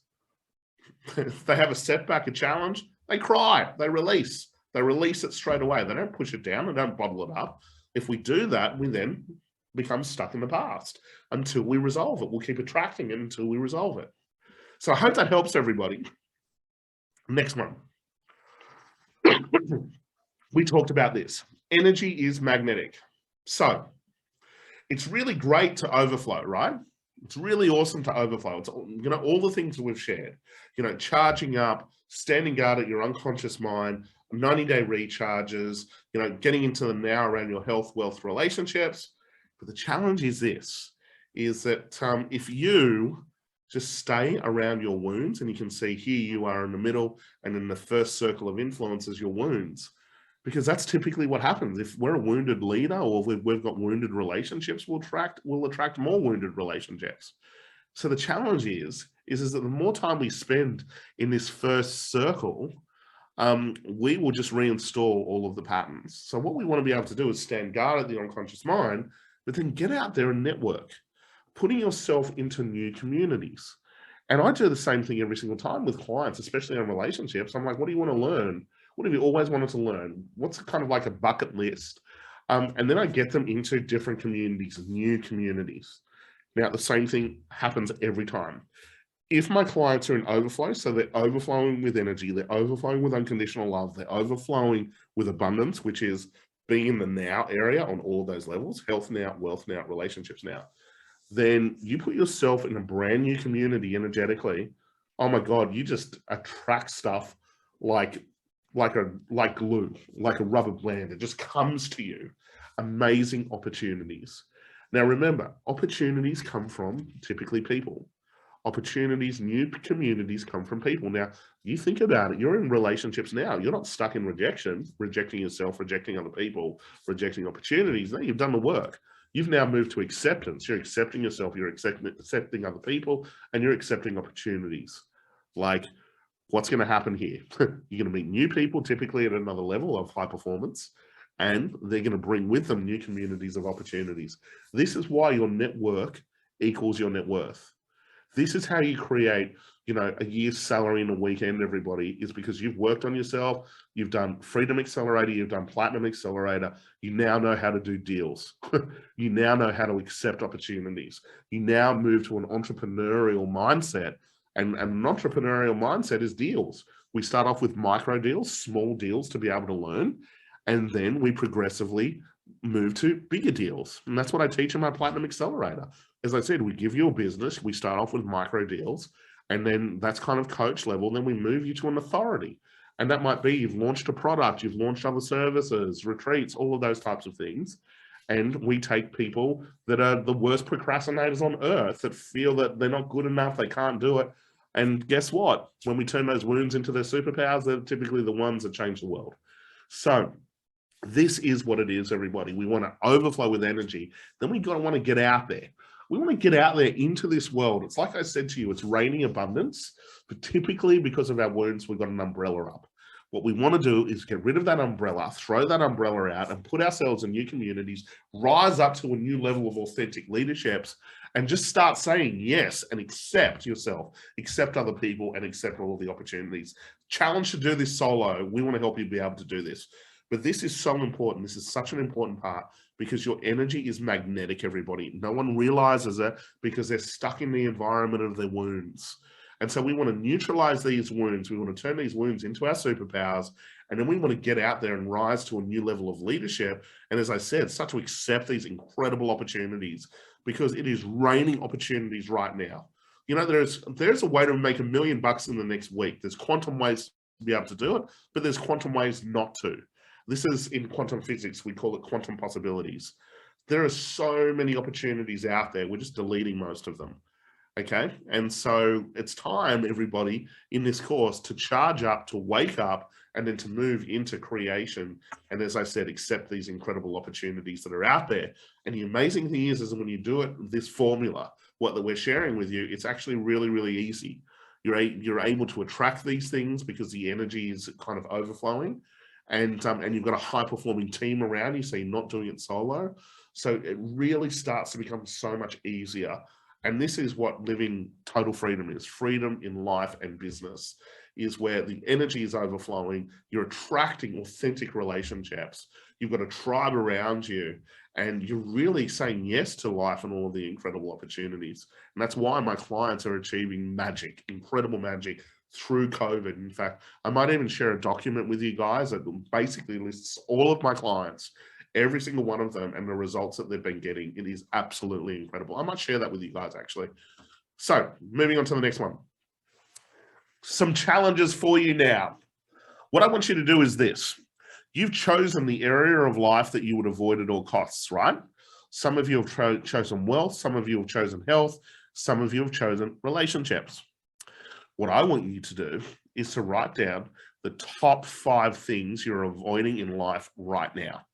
Speaker 1: If they have a setback, a challenge, they cry, they release it straight away. They don't push it down, they don't bottle it up. If we do that, we then become stuck in the past until we resolve it. We'll keep attracting it until we resolve it. So I hope that helps everybody. Next one. We talked about this. Energy is magnetic. So it's really great to overflow, right? It's really awesome to overflow. It's, you know, all the things that we've shared, you know, charging up, standing guard at your unconscious mind, 90-day recharges, you know, getting into them now around your health, wealth, relationships. But the challenge is this, is that if you just stay around your wounds, and you can see here you are in the middle, and in the first circle of influence is your wounds, because that's typically what happens. If we're a wounded leader, or if we've got wounded relationships, we'll attract more wounded relationships. So the challenge is that the more time we spend in this first circle, we will just reinstall all of the patterns. So what we want to be able to do is stand guard at the unconscious mind, but then get out there and network, putting yourself into new communities. And I do the same thing every single time with clients, especially on relationships. I'm like, what do you want to learn? What have you always wanted to learn? What's kind of like a bucket list? And then I get them into different communities, new communities. Now, the same thing happens every time. If my clients are in overflow, so they're overflowing with energy, they're overflowing with unconditional love, they're overflowing with abundance, which is being in the now area on all of those levels, health now, wealth now, relationships now, then you put yourself in a brand new community energetically. Oh my God, you just attract stuff like glue, like a rubber band. It just comes to you. Amazing opportunities. Now remember, opportunities come from typically people. Opportunities, new communities come from people. Now, you think about it, you're in relationships now. You're not stuck in rejection, rejecting yourself, rejecting other people, rejecting opportunities. No, you've done the work. You've now moved to acceptance. You're accepting yourself, you're accepting other people, and you're accepting opportunities. Like, what's going to happen here? You're going to meet new people, typically at another level of high performance, and they're going to bring with them new communities of opportunities. This is why your network equals your net worth. This is how you create, you know, a year's salary in a weekend, everybody, is because you've worked on yourself, you've done Freedom Accelerator, you've done Platinum Accelerator, you now know how to do deals. You now know how to accept opportunities. You now move to an entrepreneurial mindset, and an entrepreneurial mindset is deals. We start off with micro deals, small deals to be able to learn, and then we progressively move to bigger deals. And that's what I teach in my Platinum Accelerator. As I said, we give you a business, we start off with micro deals, and then that's kind of coach level. Then we move you to an authority. And that might be you've launched a product, you've launched other services, retreats, all of those types of things. And we take people that are the worst procrastinators on earth, that feel that they're not good enough, they can't do it. And guess what? When we turn those wounds into their superpowers, they're typically the ones that change the world. So this is what it is, everybody. We want to overflow with energy. Then we want to get out there. We want to get out there into this world. It's like I said to you, it's raining abundance, but typically because of our wounds, we've got an umbrella up. What we want to do is get rid of that umbrella, throw that umbrella out, and put ourselves in new communities, rise up to a new level of authentic leaderships, and just start saying yes and accept yourself, accept other people, and accept all of the opportunities. Challenge to do this solo. We want to help you be able to do this. But this is so important. This is such an important part, because your energy is magnetic, everybody. No one realizes it because they're stuck in the environment of their wounds. And so we want to neutralize these wounds. We want to turn these wounds into our superpowers. And then we want to get out there and rise to a new level of leadership. And as I said, start to accept these incredible opportunities, because it is raining opportunities right now. You know, there's a way to make $1 million in the next week. There's quantum ways to be able to do it, but there's quantum ways not to. This is in quantum physics, we call it quantum possibilities. There are so many opportunities out there. We're just deleting most of them. Okay. And so it's time, everybody, in this course to charge up, to wake up, and then to move into creation. And as I said, accept these incredible opportunities that are out there. And the amazing thing is when you do it, this formula, what that we're sharing with you, it's actually really, really easy. You're able to attract these things because the energy is kind of overflowing. And you've got a high-performing team around you, so you're not doing it solo. So it really starts to become so much easier. And this is what living total freedom is. Freedom in life and business is where the energy is overflowing. You're attracting authentic relationships. You've got a tribe around you, and you're really saying yes to life and all of the incredible opportunities. And that's why my clients are achieving magic, incredible magic through COVID. In fact, I might even share a document with you guys that basically lists all of my clients, every single one of them, and the results that they've been getting. It is absolutely incredible. I might share that with you guys, actually. So moving on to the next one. Some challenges for you now. What I want you to do is this. You've chosen the area of life that you would avoid at all costs, right? Some of you have chosen wealth. Some of you have chosen health. Some of you have chosen relationships. What I want you to do is to write down the top 5 things you're avoiding in life right now.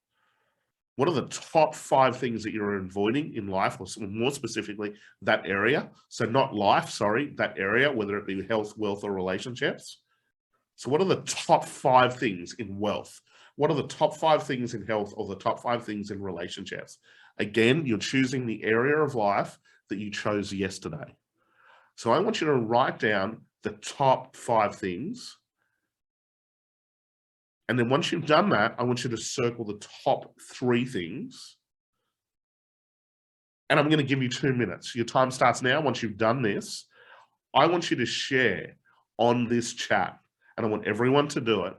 Speaker 1: What are the top 5 things that you're avoiding in life, or more specifically, that area? So not life, sorry, that area, whether it be health, wealth, or relationships. So what are the top 5 things in wealth? What are the top 5 things in health, or the top 5 things in relationships? Again, you're choosing the area of life that you chose yesterday. So I want you to write down the top 5 things. And then once you've done that, I want you to circle the top 3 things. And I'm going to give you 2 minutes. Your time starts now. Once you've done this, I want you to share on this chat, and I want everyone to do it.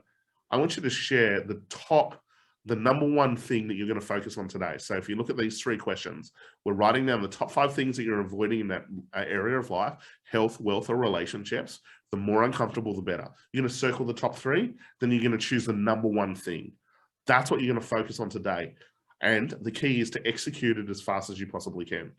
Speaker 1: I want you to share the number 1 thing that you're going to focus on today. So if you look at these 3 questions, we're writing down the top 5 things that you're avoiding in that area of life: health, wealth, or relationships. The more uncomfortable, the better. You're going to circle the top 3, then you're going to choose the number 1 thing. That's what you're going to focus on today. And the key is to execute it as fast as you possibly can.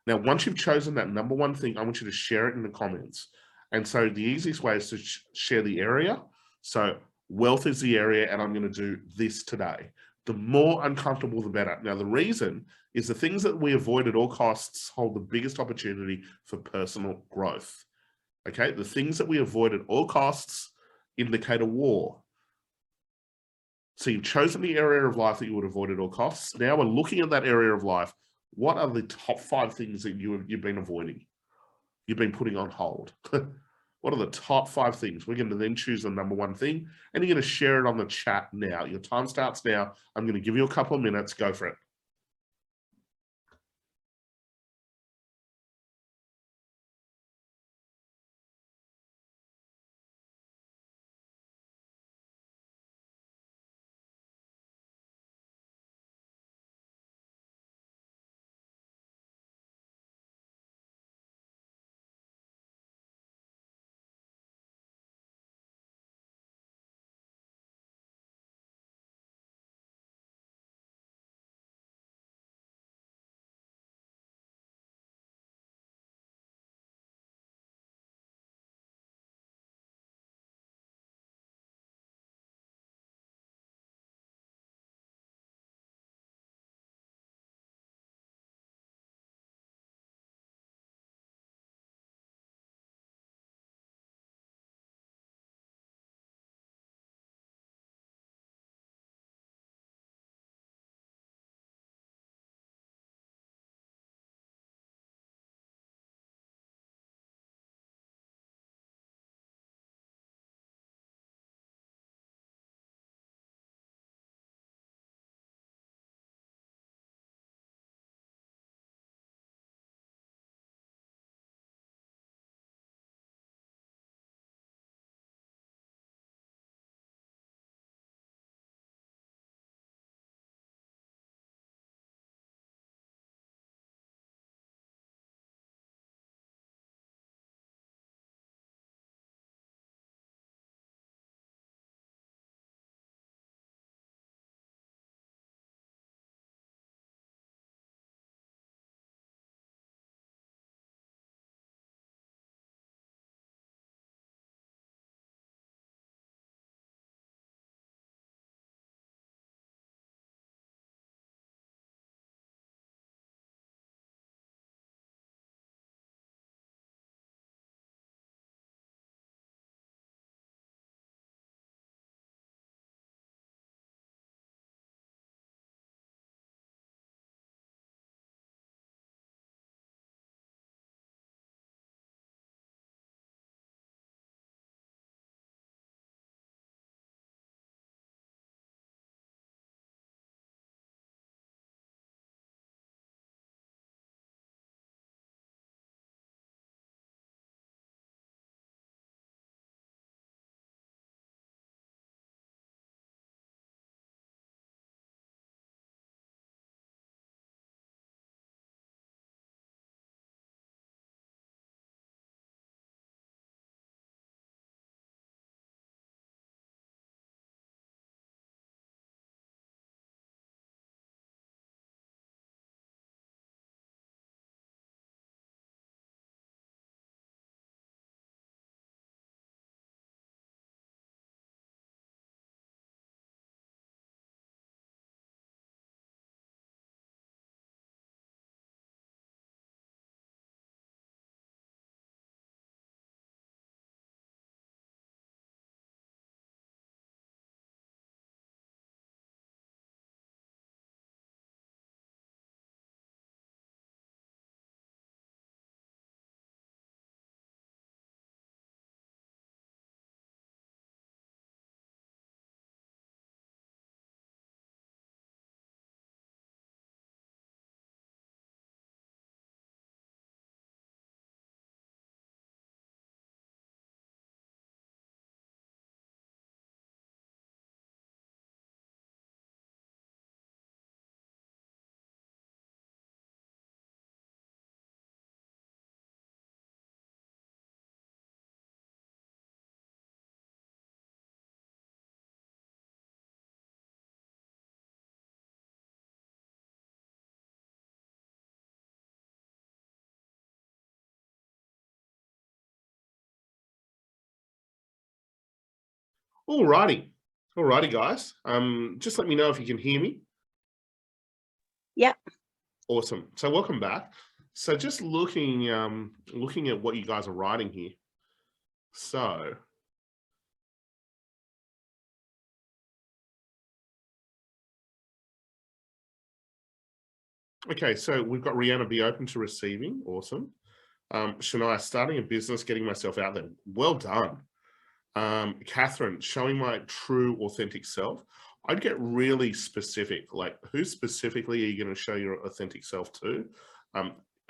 Speaker 1: Now, once you've chosen that number 1 thing, I want you to share it in the comments. And so the easiest way is to share the area. So wealth is the area, and I'm going to do this today. The more uncomfortable, the better. Now, the reason is the things that we avoid at all costs hold the biggest opportunity for personal growth. Okay, the things that we avoid at all costs indicate a war. So you've chosen the area of life that you would avoid at all costs. Now we're looking at that area of life. What are the top 5 things that you've been avoiding? You've been putting on hold. What are the top 5 things? We're going to then choose the number 1 thing, and you're going to share it on the chat now. Your time starts now. I'm going to give you a couple of minutes. Go for it. Alrighty. Alrighty, guys. Just let me know if you can hear me.
Speaker 2: Yeah.
Speaker 1: Awesome. So welcome back. So just looking at what you guys are writing here. So okay, so we've got Rihanna, be open to receiving. Awesome. Shania, starting a business, getting myself out there. Well done. Catherine, showing my true authentic self. I'd get really specific, like who specifically are you going to show your authentic self to?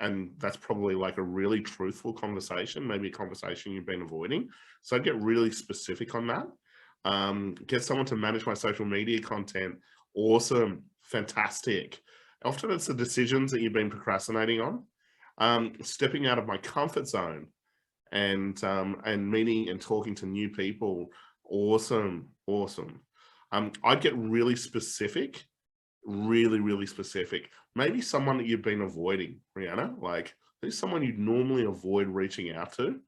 Speaker 1: And that's probably like a really truthful conversation, maybe a conversation you've been avoiding. So I'd get really specific on that. Get someone to manage my social media content. Awesome. Fantastic. Often it's the decisions that you've been procrastinating on. Stepping out of my comfort zone and meeting and talking to new people. Awesome. I'd get really specific, really specific. Maybe someone that you've been avoiding, Rihanna, like who's someone you'd normally avoid reaching out to.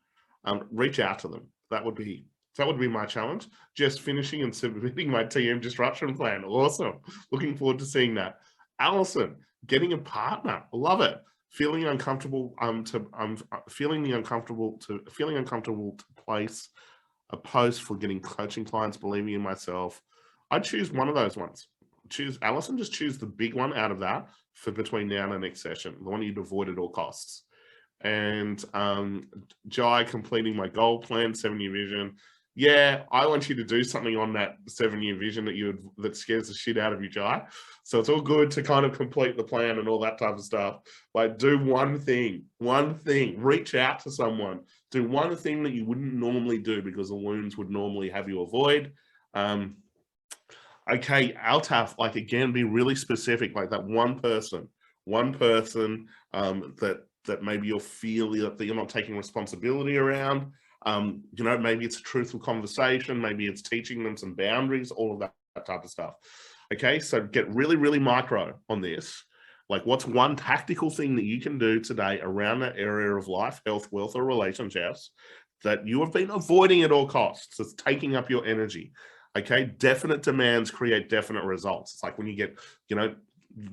Speaker 1: Reach out to them. That would be my challenge. Just finishing and submitting my TM disruption plan. Awesome. Looking forward to seeing that. Allison, getting a partner. Love it. Feeling uncomfortable feeling uncomfortable to place a post for getting coaching clients, believing in myself. I'd choose one of those ones. Allison, just choose the big one out of that for between now and the next session, the one you'd avoid at all costs. And Jai, completing my goal plan, 7-year vision. Yeah, I want you to do something on that 7-year vision that scares the shit out of you, Jai. So it's all good to kind of complete the plan and all that type of stuff. Like do one thing, reach out to someone, do one thing that you wouldn't normally do because the wounds would normally have you avoid. Okay, Altaf, like again, be really specific, like that one person that maybe you'll feel that you're not taking responsibility around. Maybe it's a truthful conversation, maybe it's teaching them some boundaries, all of that type of stuff. Okay, so get really micro on this. Like what's one tactical thing that you can do today around that area of life, health, wealth, or relationships that you have been avoiding at all costs? It's taking up your energy. Okay, definite demands create definite results. It's like when you get,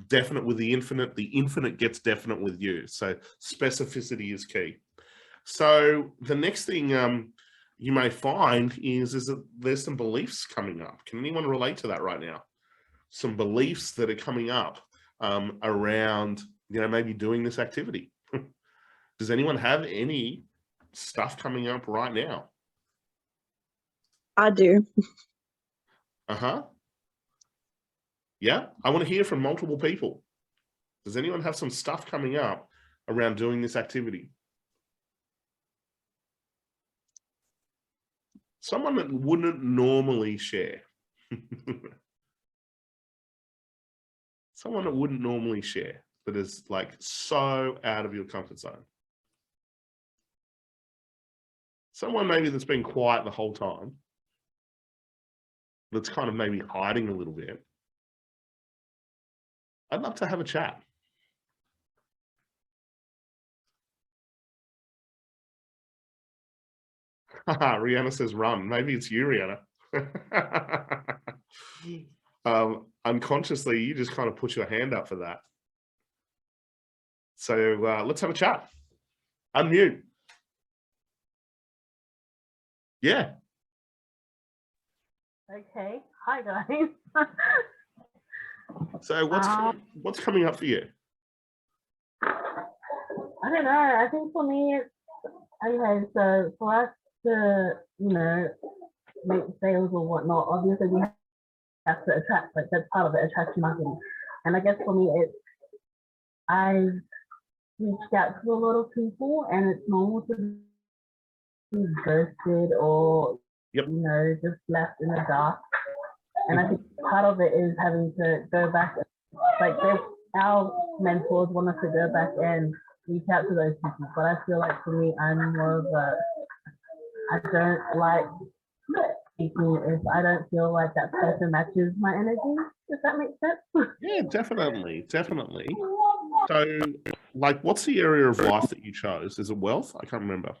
Speaker 1: definite with the infinite gets definite with you. So specificity is key. So the next thing you may find is that there's some beliefs coming up. Can anyone relate to that right now? Some beliefs that are coming up around, maybe doing this activity. Does anyone have any stuff coming up right now?
Speaker 2: I do.
Speaker 1: Yeah, I want to hear from multiple people. Does anyone have some stuff coming up around doing this activity? Someone that wouldn't normally share. Someone that wouldn't normally share, that is like so out of your comfort zone. Someone maybe that's been quiet the whole time, that's kind of maybe hiding a little bit. I'd love to have a chat. Rihanna says run. Maybe it's you, Rihanna. Unconsciously, you just kind of put your hand up for that. So let's have a chat. Unmute. Yeah.
Speaker 3: Okay. Hi, guys.
Speaker 1: So what's coming up for you?
Speaker 3: I don't know. I think for me, it's okay. So for us to, make sales or whatnot, obviously we have to attract. Like that's part of it, attraction marketing. And I guess for me, I've reached out to a lot of people, and it's normal to be ghosted or just left in the dark. And I think part of it is having to go back, like our mentors want us to go back and reach out to those people. But I feel like for me, I'm more of I don't like speaking if I don't feel like that person matches my energy. Does that make sense?
Speaker 1: Yeah, definitely. So, like, what's the area of life that you chose? Is it wealth? I can't remember.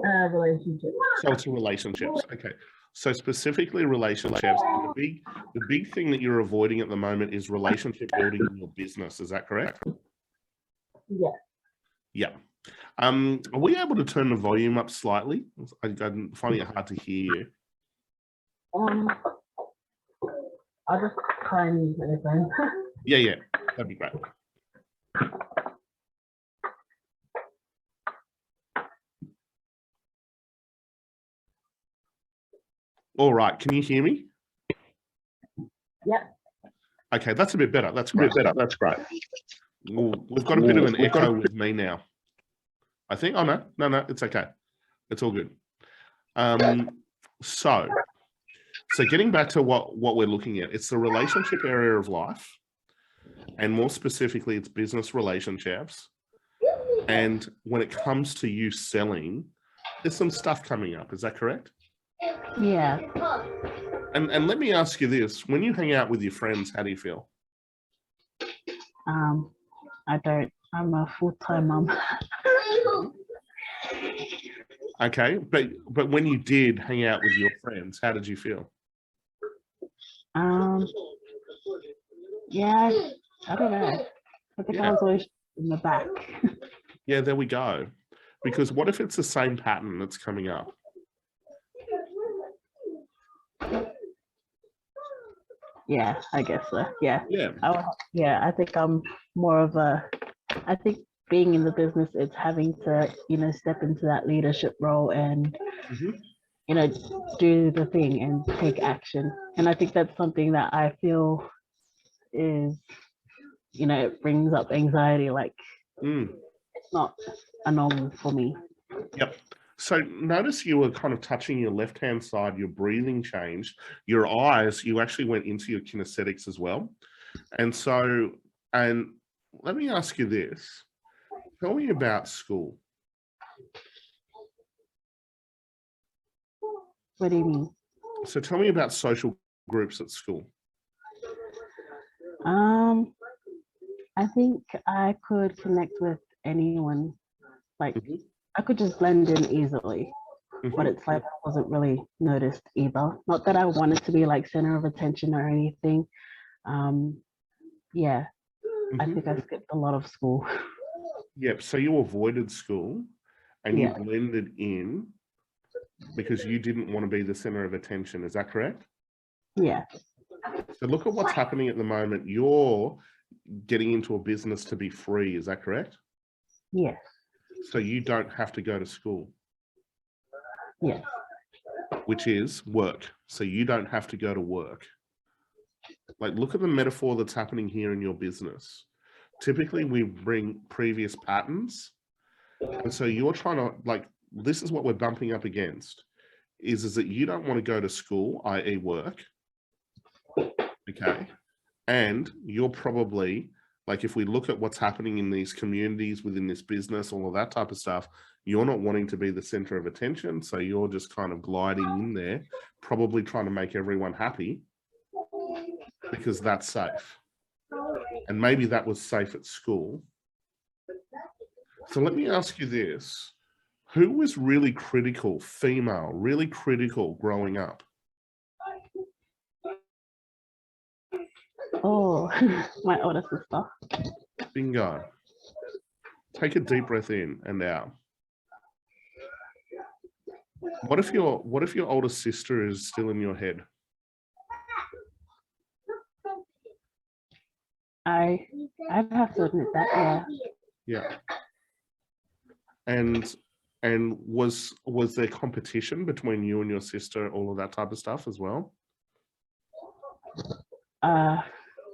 Speaker 3: Relationships.
Speaker 1: So it's relationships. Okay. So specifically relationships, the big thing that you're avoiding at the moment is relationship building in your business. Is that correct?
Speaker 3: Yeah.
Speaker 1: Yeah. Are we able to turn the volume up slightly? I'm finding it hard to hear you.
Speaker 3: I'll just try and use it again.
Speaker 1: Yeah, that'd be great. All right, can you hear me?
Speaker 3: Yeah.
Speaker 1: Okay, that's a bit better. That's great.
Speaker 4: That's great.
Speaker 1: Well, we've got a bit of an echo with me now. I think. Oh no, it's okay. It's all good. So getting back to what we're looking at, it's the relationship area of life, and more specifically, it's business relationships. And when it comes to you selling, there's some stuff coming up. Is that correct?
Speaker 3: Yeah.
Speaker 1: And let me ask you this: when you hang out with your friends, how do you feel?
Speaker 3: I don't. I'm a full-time mom.
Speaker 1: Okay, but when you did hang out with your friends, how did you feel?
Speaker 3: Yeah, I don't know. I think I was always in the back.
Speaker 1: Yeah, there we go. Because what if it's the same pattern that's coming up?
Speaker 3: Yeah, I guess so. Yeah.
Speaker 1: Yeah.
Speaker 3: I think I'm more of I think being in the business, it's having to, step into that leadership role and, do the thing and take action. And I think that's something that I feel is, it brings up anxiety. Like it's not a normal for me.
Speaker 1: Yep. So notice you were kind of touching your left-hand side, your breathing changed, your eyes, you actually went into your kinesthetics as well. And let me ask you this. Tell me about school.
Speaker 3: What do you mean?
Speaker 1: So tell me about social groups at school.
Speaker 3: I think I could connect with anyone. Like I could just blend in easily. But it's like I wasn't really noticed either. Not that I wanted to be like center of attention or anything. Yeah, I think I skipped a lot of school.
Speaker 1: Yep. So you avoided school and you blended in because you didn't want to be the center of attention. Is that correct?
Speaker 3: Yeah.
Speaker 1: So look at what's happening at the moment. You're getting into a business to be free. Is that correct?
Speaker 3: Yes.
Speaker 1: So you don't have to go to school.
Speaker 3: Yes.
Speaker 1: Which is work. So you don't have to go to work. Like, look at the metaphor that's happening here in your business. Typically, we bring previous patterns. And so you're trying to, like, this is what we're bumping up against, is that you don't want to go to school, i.e. work. Okay. And you're probably, like, if we look at what's happening in these communities within this business, all of that type of stuff, you're not wanting to be the center of attention. So you're just kind of gliding in there, probably trying to make everyone happy because that's safe. And maybe that was safe at school. So let me ask you this. Who was really critical, female, really critical growing up?
Speaker 3: Oh, my older sister.
Speaker 1: Bingo. Take a deep breath in and out. What if your older sister is still in your head?
Speaker 3: I'd have to admit that, yeah.
Speaker 1: Yeah. And was there competition between you and your sister, all of that type of stuff as well?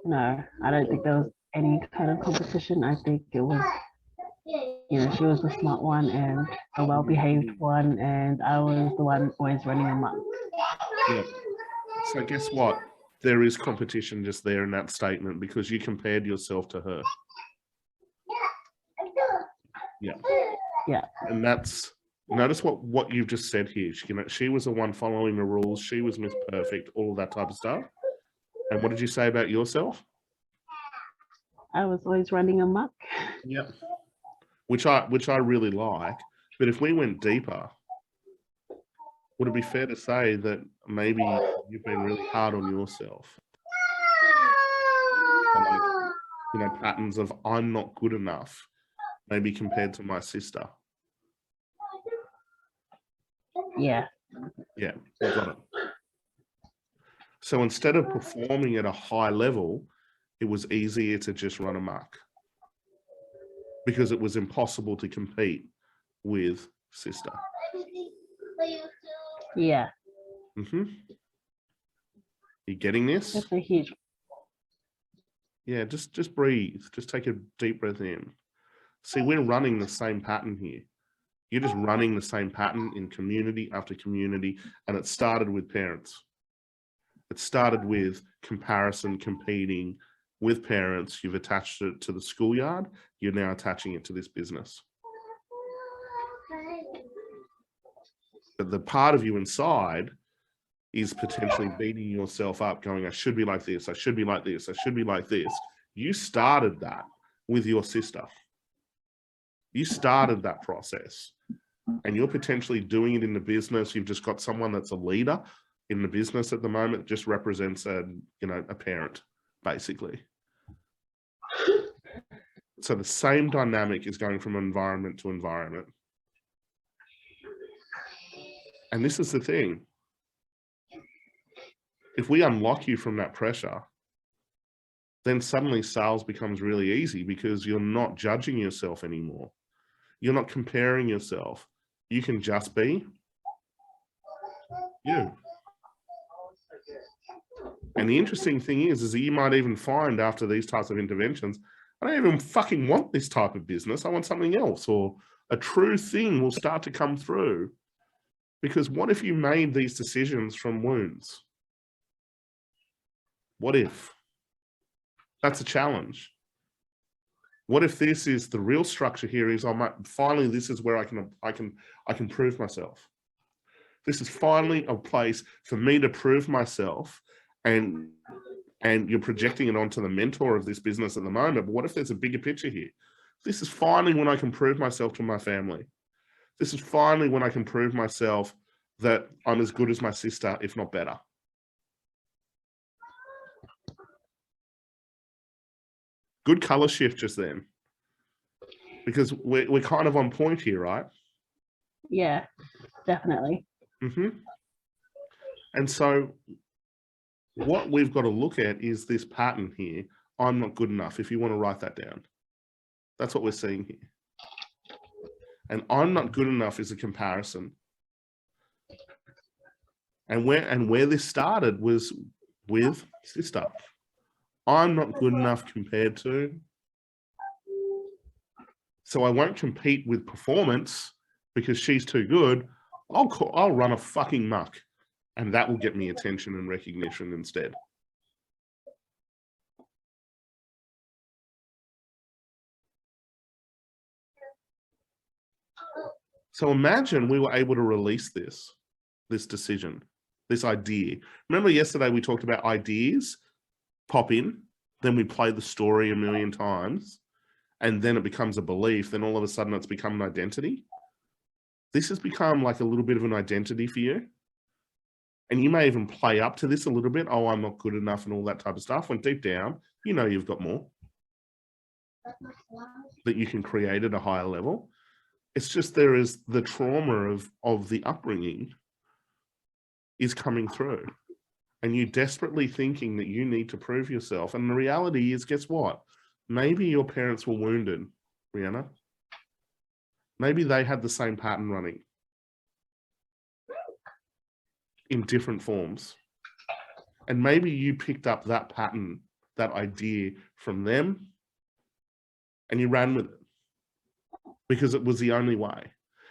Speaker 3: No, I don't think there was any kind of competition. I think it was, she was the smart one and a well-behaved one, and I was the one always running amok.
Speaker 1: Yeah. So guess what? There is competition just there in that statement because you compared yourself to her. Yeah.
Speaker 3: Yeah.
Speaker 1: And that's, notice what you've just said here. She was the one following the rules. She was Miss Perfect, all that type of stuff. And what did you say about yourself?
Speaker 3: I was always running amok.
Speaker 1: Yep. Which I really like. But if we went deeper, would it be fair to say that maybe you've been really hard on yourself? Like, you know, patterns of I'm not good enough, maybe compared to my sister.
Speaker 3: Yeah.
Speaker 1: Yeah, you got it. So instead of performing at a high level, it was easier to just run amok because it was impossible to compete with sister.
Speaker 3: Yeah.
Speaker 1: You getting this?
Speaker 3: That's a huge.
Speaker 1: Yeah, just breathe. Just take a deep breath in. See, we're running the same pattern here. You're just running the same pattern in community after community, and it started with parents. It started with comparison, competing with parents. You've attached it to the schoolyard. You're now attaching it to this business. But the part of you inside is potentially beating yourself up, going, I should be like this, I should be like this, I should be like this. You started that with your sister. You started that process, and you're potentially doing it in the business. You've just got someone that's a leader in the business at the moment, just represents a, you know, a parent, basically. So the same dynamic is going from environment to environment. And this is the thing. If we unlock you from that pressure, then suddenly sales becomes really easy because you're not judging yourself anymore. You're not comparing yourself. You can just be you. And the interesting thing is that you might even find after these types of interventions, I don't even fucking want this type of business. I want something else, or a true thing will start to come through. Because what if you made these decisions from wounds? What if? That's a challenge. What if this is the real structure here is finally this is where I can prove myself. This is finally a place for me to prove myself, and you're projecting it onto the mentor of this business at the moment. But what if there's a bigger picture here? This is finally when I can prove myself to my family. This is finally when I can prove myself that I'm as good as my sister, if not better. Good color shift just then, because we're kind of on point here, right?
Speaker 3: Yeah, definitely.
Speaker 1: And so what we've got to look at is this pattern here. I'm not good enough. If you want to write that down, that's what we're seeing here. And I'm not good enough is a comparison. And where this started was with sister. I'm not good enough compared to, so I won't compete with performance because she's too good. I'll run a fucking muck, and that will get me attention and recognition instead. So imagine we were able to release this decision, this idea. Remember yesterday we talked about ideas pop in, then we play the story a million times, and then it becomes a belief. Then all of a sudden it's become an identity. This has become like a little bit of an identity for you. And you may even play up to this a little bit. Oh, I'm not good enough and all that type of stuff. When deep down, you know you've got more that you can create at a higher level. It's just there is the trauma of the upbringing is coming through. And you desperately thinking that you need to prove yourself. And the reality is, guess what? Maybe your parents were wounded, Rihanna. Maybe they had the same pattern running in different forms. And maybe you picked up that pattern, that idea from them, and you ran with it because it was the only way.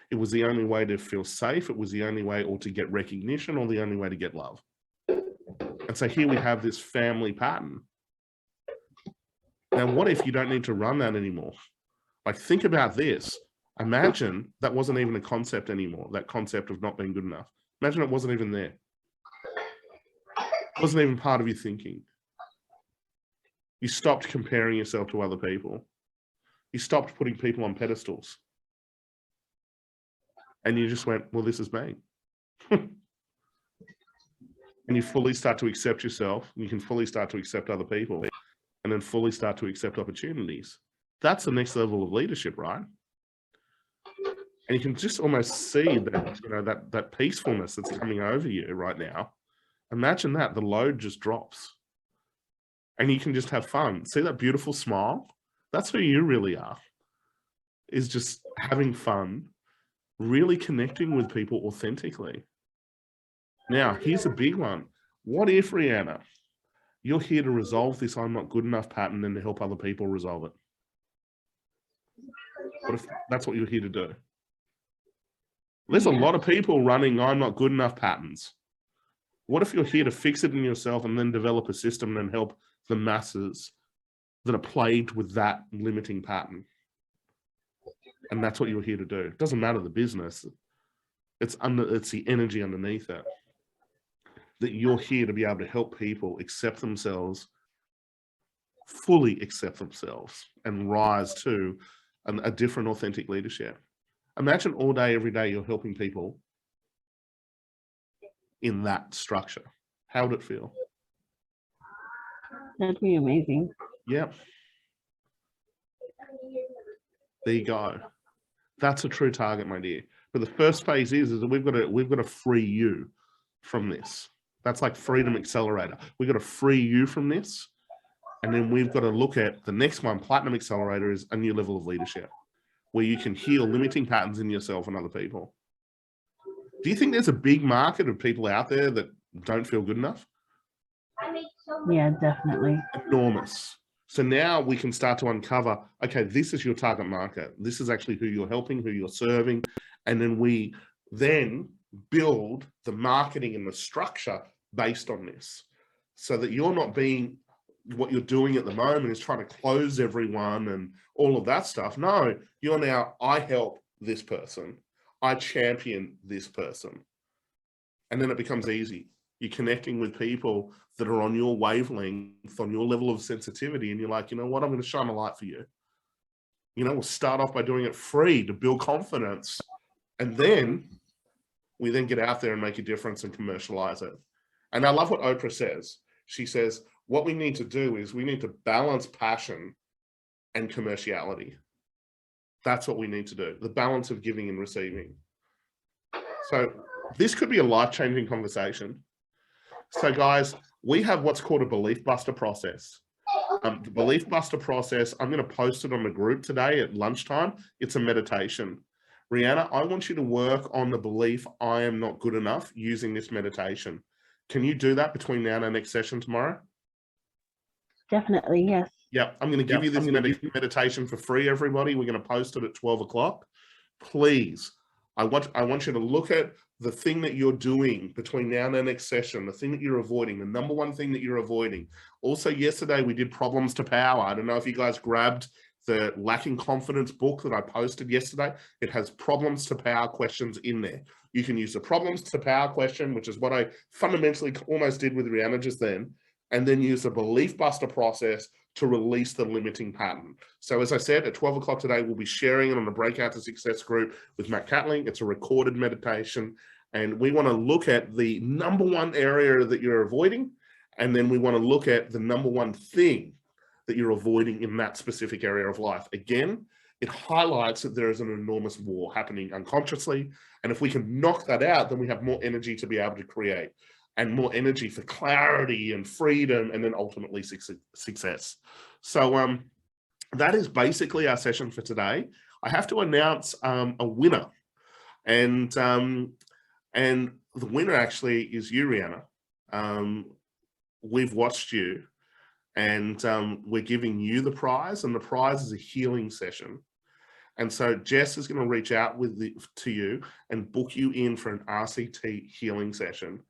Speaker 1: It was the only way to feel safe. It was the only way, or to get recognition, or the only way to get love. And so here we have this family pattern. Now, what if you don't need to run that anymore? Like, think about this. Imagine that wasn't even a concept anymore, that concept of not being good enough. Imagine it wasn't even there. It wasn't even part of your thinking. You stopped comparing yourself to other people. You stopped putting people on pedestals. And you just went, well, this is me. And you fully start to accept yourself, and you can fully start to accept other people, and then fully start to accept opportunities. That's the next level of leadership, right? And you can just almost see that, you know, that peacefulness that's coming over you right now. Imagine that, the load just drops. And you can just have fun. See that beautiful smile? That's who you really are. Is just having fun, really connecting with people authentically. Now, here's a big one. What if, Rihanna, you're here to resolve this I'm not good enough pattern and to help other people resolve it? What if that's what you're here to do? There's a lot of people running I'm not good enough patterns. What if you're here to fix it in yourself and then develop a system and help the masses that are plagued with that limiting pattern? And that's what you're here to do. It doesn't matter the business. It's the energy underneath it. That you're here to be able to help people accept themselves, fully accept themselves, and rise to a different authentic leadership. Imagine all day, every day, you're helping people in that structure. How would it feel?
Speaker 3: That'd be amazing.
Speaker 1: Yep. There you go. That's a true target, my dear. But the first phase is that we've got to free you from this. That's like Freedom Accelerator. We've got to free you from this. And then we've got to look at the next one, Platinum Accelerator, is a new level of leadership where you can heal limiting patterns in yourself and other people. Do you think there's a big market of people out there that don't feel good enough?
Speaker 3: Yeah, definitely.
Speaker 1: Enormous. So now we can start to uncover, okay, this is your target market. This is actually who you're helping, who you're serving. And then we then build the marketing and the structure based on this so that you're not being, what you're doing at the moment is trying to close everyone and all of that stuff. No, you're now, I help this person. I champion this person. And then it becomes easy. You're connecting with people that are on your wavelength, on your level of sensitivity. And you're like, you know what, I'm going to shine a light for you. You know, we'll start off by doing it free to build confidence. And then we then get out there and make a difference and commercialize it. And I love what Oprah says. She says, what we need to do is we need to balance passion and commerciality. That's what we need to do. The balance of giving and receiving. So this could be a life-changing conversation. So guys, we have what's called a belief buster process. The belief buster process, I'm going to post it on the group today at lunchtime. It's a meditation. Rihanna, I want you to work on the belief I am not good enough using this meditation. Can you do that between now and our next session tomorrow?
Speaker 3: Definitely, yes.
Speaker 1: Yep, I'm going to give you this meditation for free, everybody. We're going to post it at 12 o'clock. Please, I want you to look at the thing that you're doing between now and the next session, the thing that you're avoiding, the number one thing that you're avoiding. Also, yesterday we did Problems to Power. I don't know if you guys grabbed the Lacking Confidence book that I posted yesterday. It has Problems to Power questions in there. You can use the Problems to Power question, which is what I fundamentally almost did with Rihanna just then, and then use the Belief Buster process to release the limiting pattern. So as I said, at 12 o'clock today, we'll be sharing it on the Breakout to Success group with Matt Catling. It's a recorded meditation. And we want to look at the number one area that you're avoiding. And then we want to look at the number one thing that you're avoiding in that specific area of life. Again, it highlights that there is an enormous war happening unconsciously. And if we can knock that out, then we have more energy to be able to create, and more energy for clarity and freedom, and then ultimately success. So that is basically our session for today. I have to announce a winner, and the winner actually is you, Rihanna. We've watched you, and we're giving you the prize, and the prize is a healing session. And so Jess is going to reach out to you and book you in for an RCT healing session.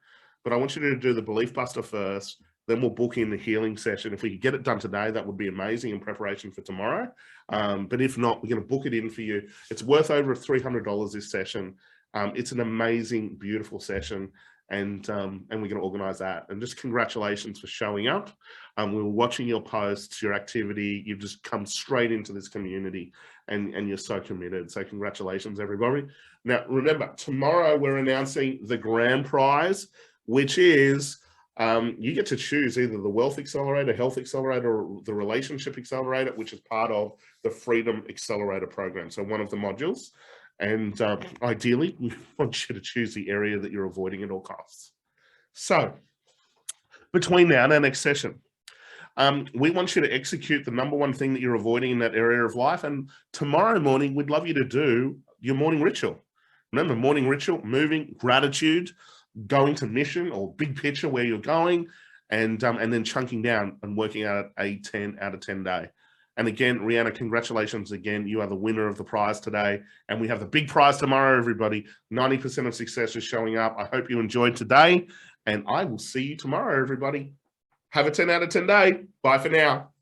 Speaker 1: But I want you to do the Belief Buster first, then we'll book in the healing session. If we could get it done today, that would be amazing in preparation for tomorrow. But if not, we're going to book it in for you. It's worth over $300 this session. It's an amazing, beautiful session. and we're going to organize that. And just congratulations for showing up. We were watching your posts, your activity. You've just come straight into this community, and you're so committed. So congratulations, everybody. Now, remember, tomorrow we're announcing the grand prize, which is you get to choose either the Wealth Accelerator, Health Accelerator, or the Relationship Accelerator, which is part of the Freedom Accelerator program. So one of the modules. And ideally, we want you to choose the area that you're avoiding at all costs. So between now and our next session, we want you to execute the number one thing that you're avoiding in that area of life. And tomorrow morning, we'd love you to do your morning ritual. Remember, morning ritual, moving, gratitude, going to mission or big picture where you're going, and then chunking down and working out a 10 out of 10 day. And again, Rihanna, congratulations again. You are the winner of the prize today. And we have the big prize tomorrow, everybody. 90% of success is showing up. I hope you enjoyed today. And I will see you tomorrow, everybody. Have a 10 out of 10 day. Bye for now.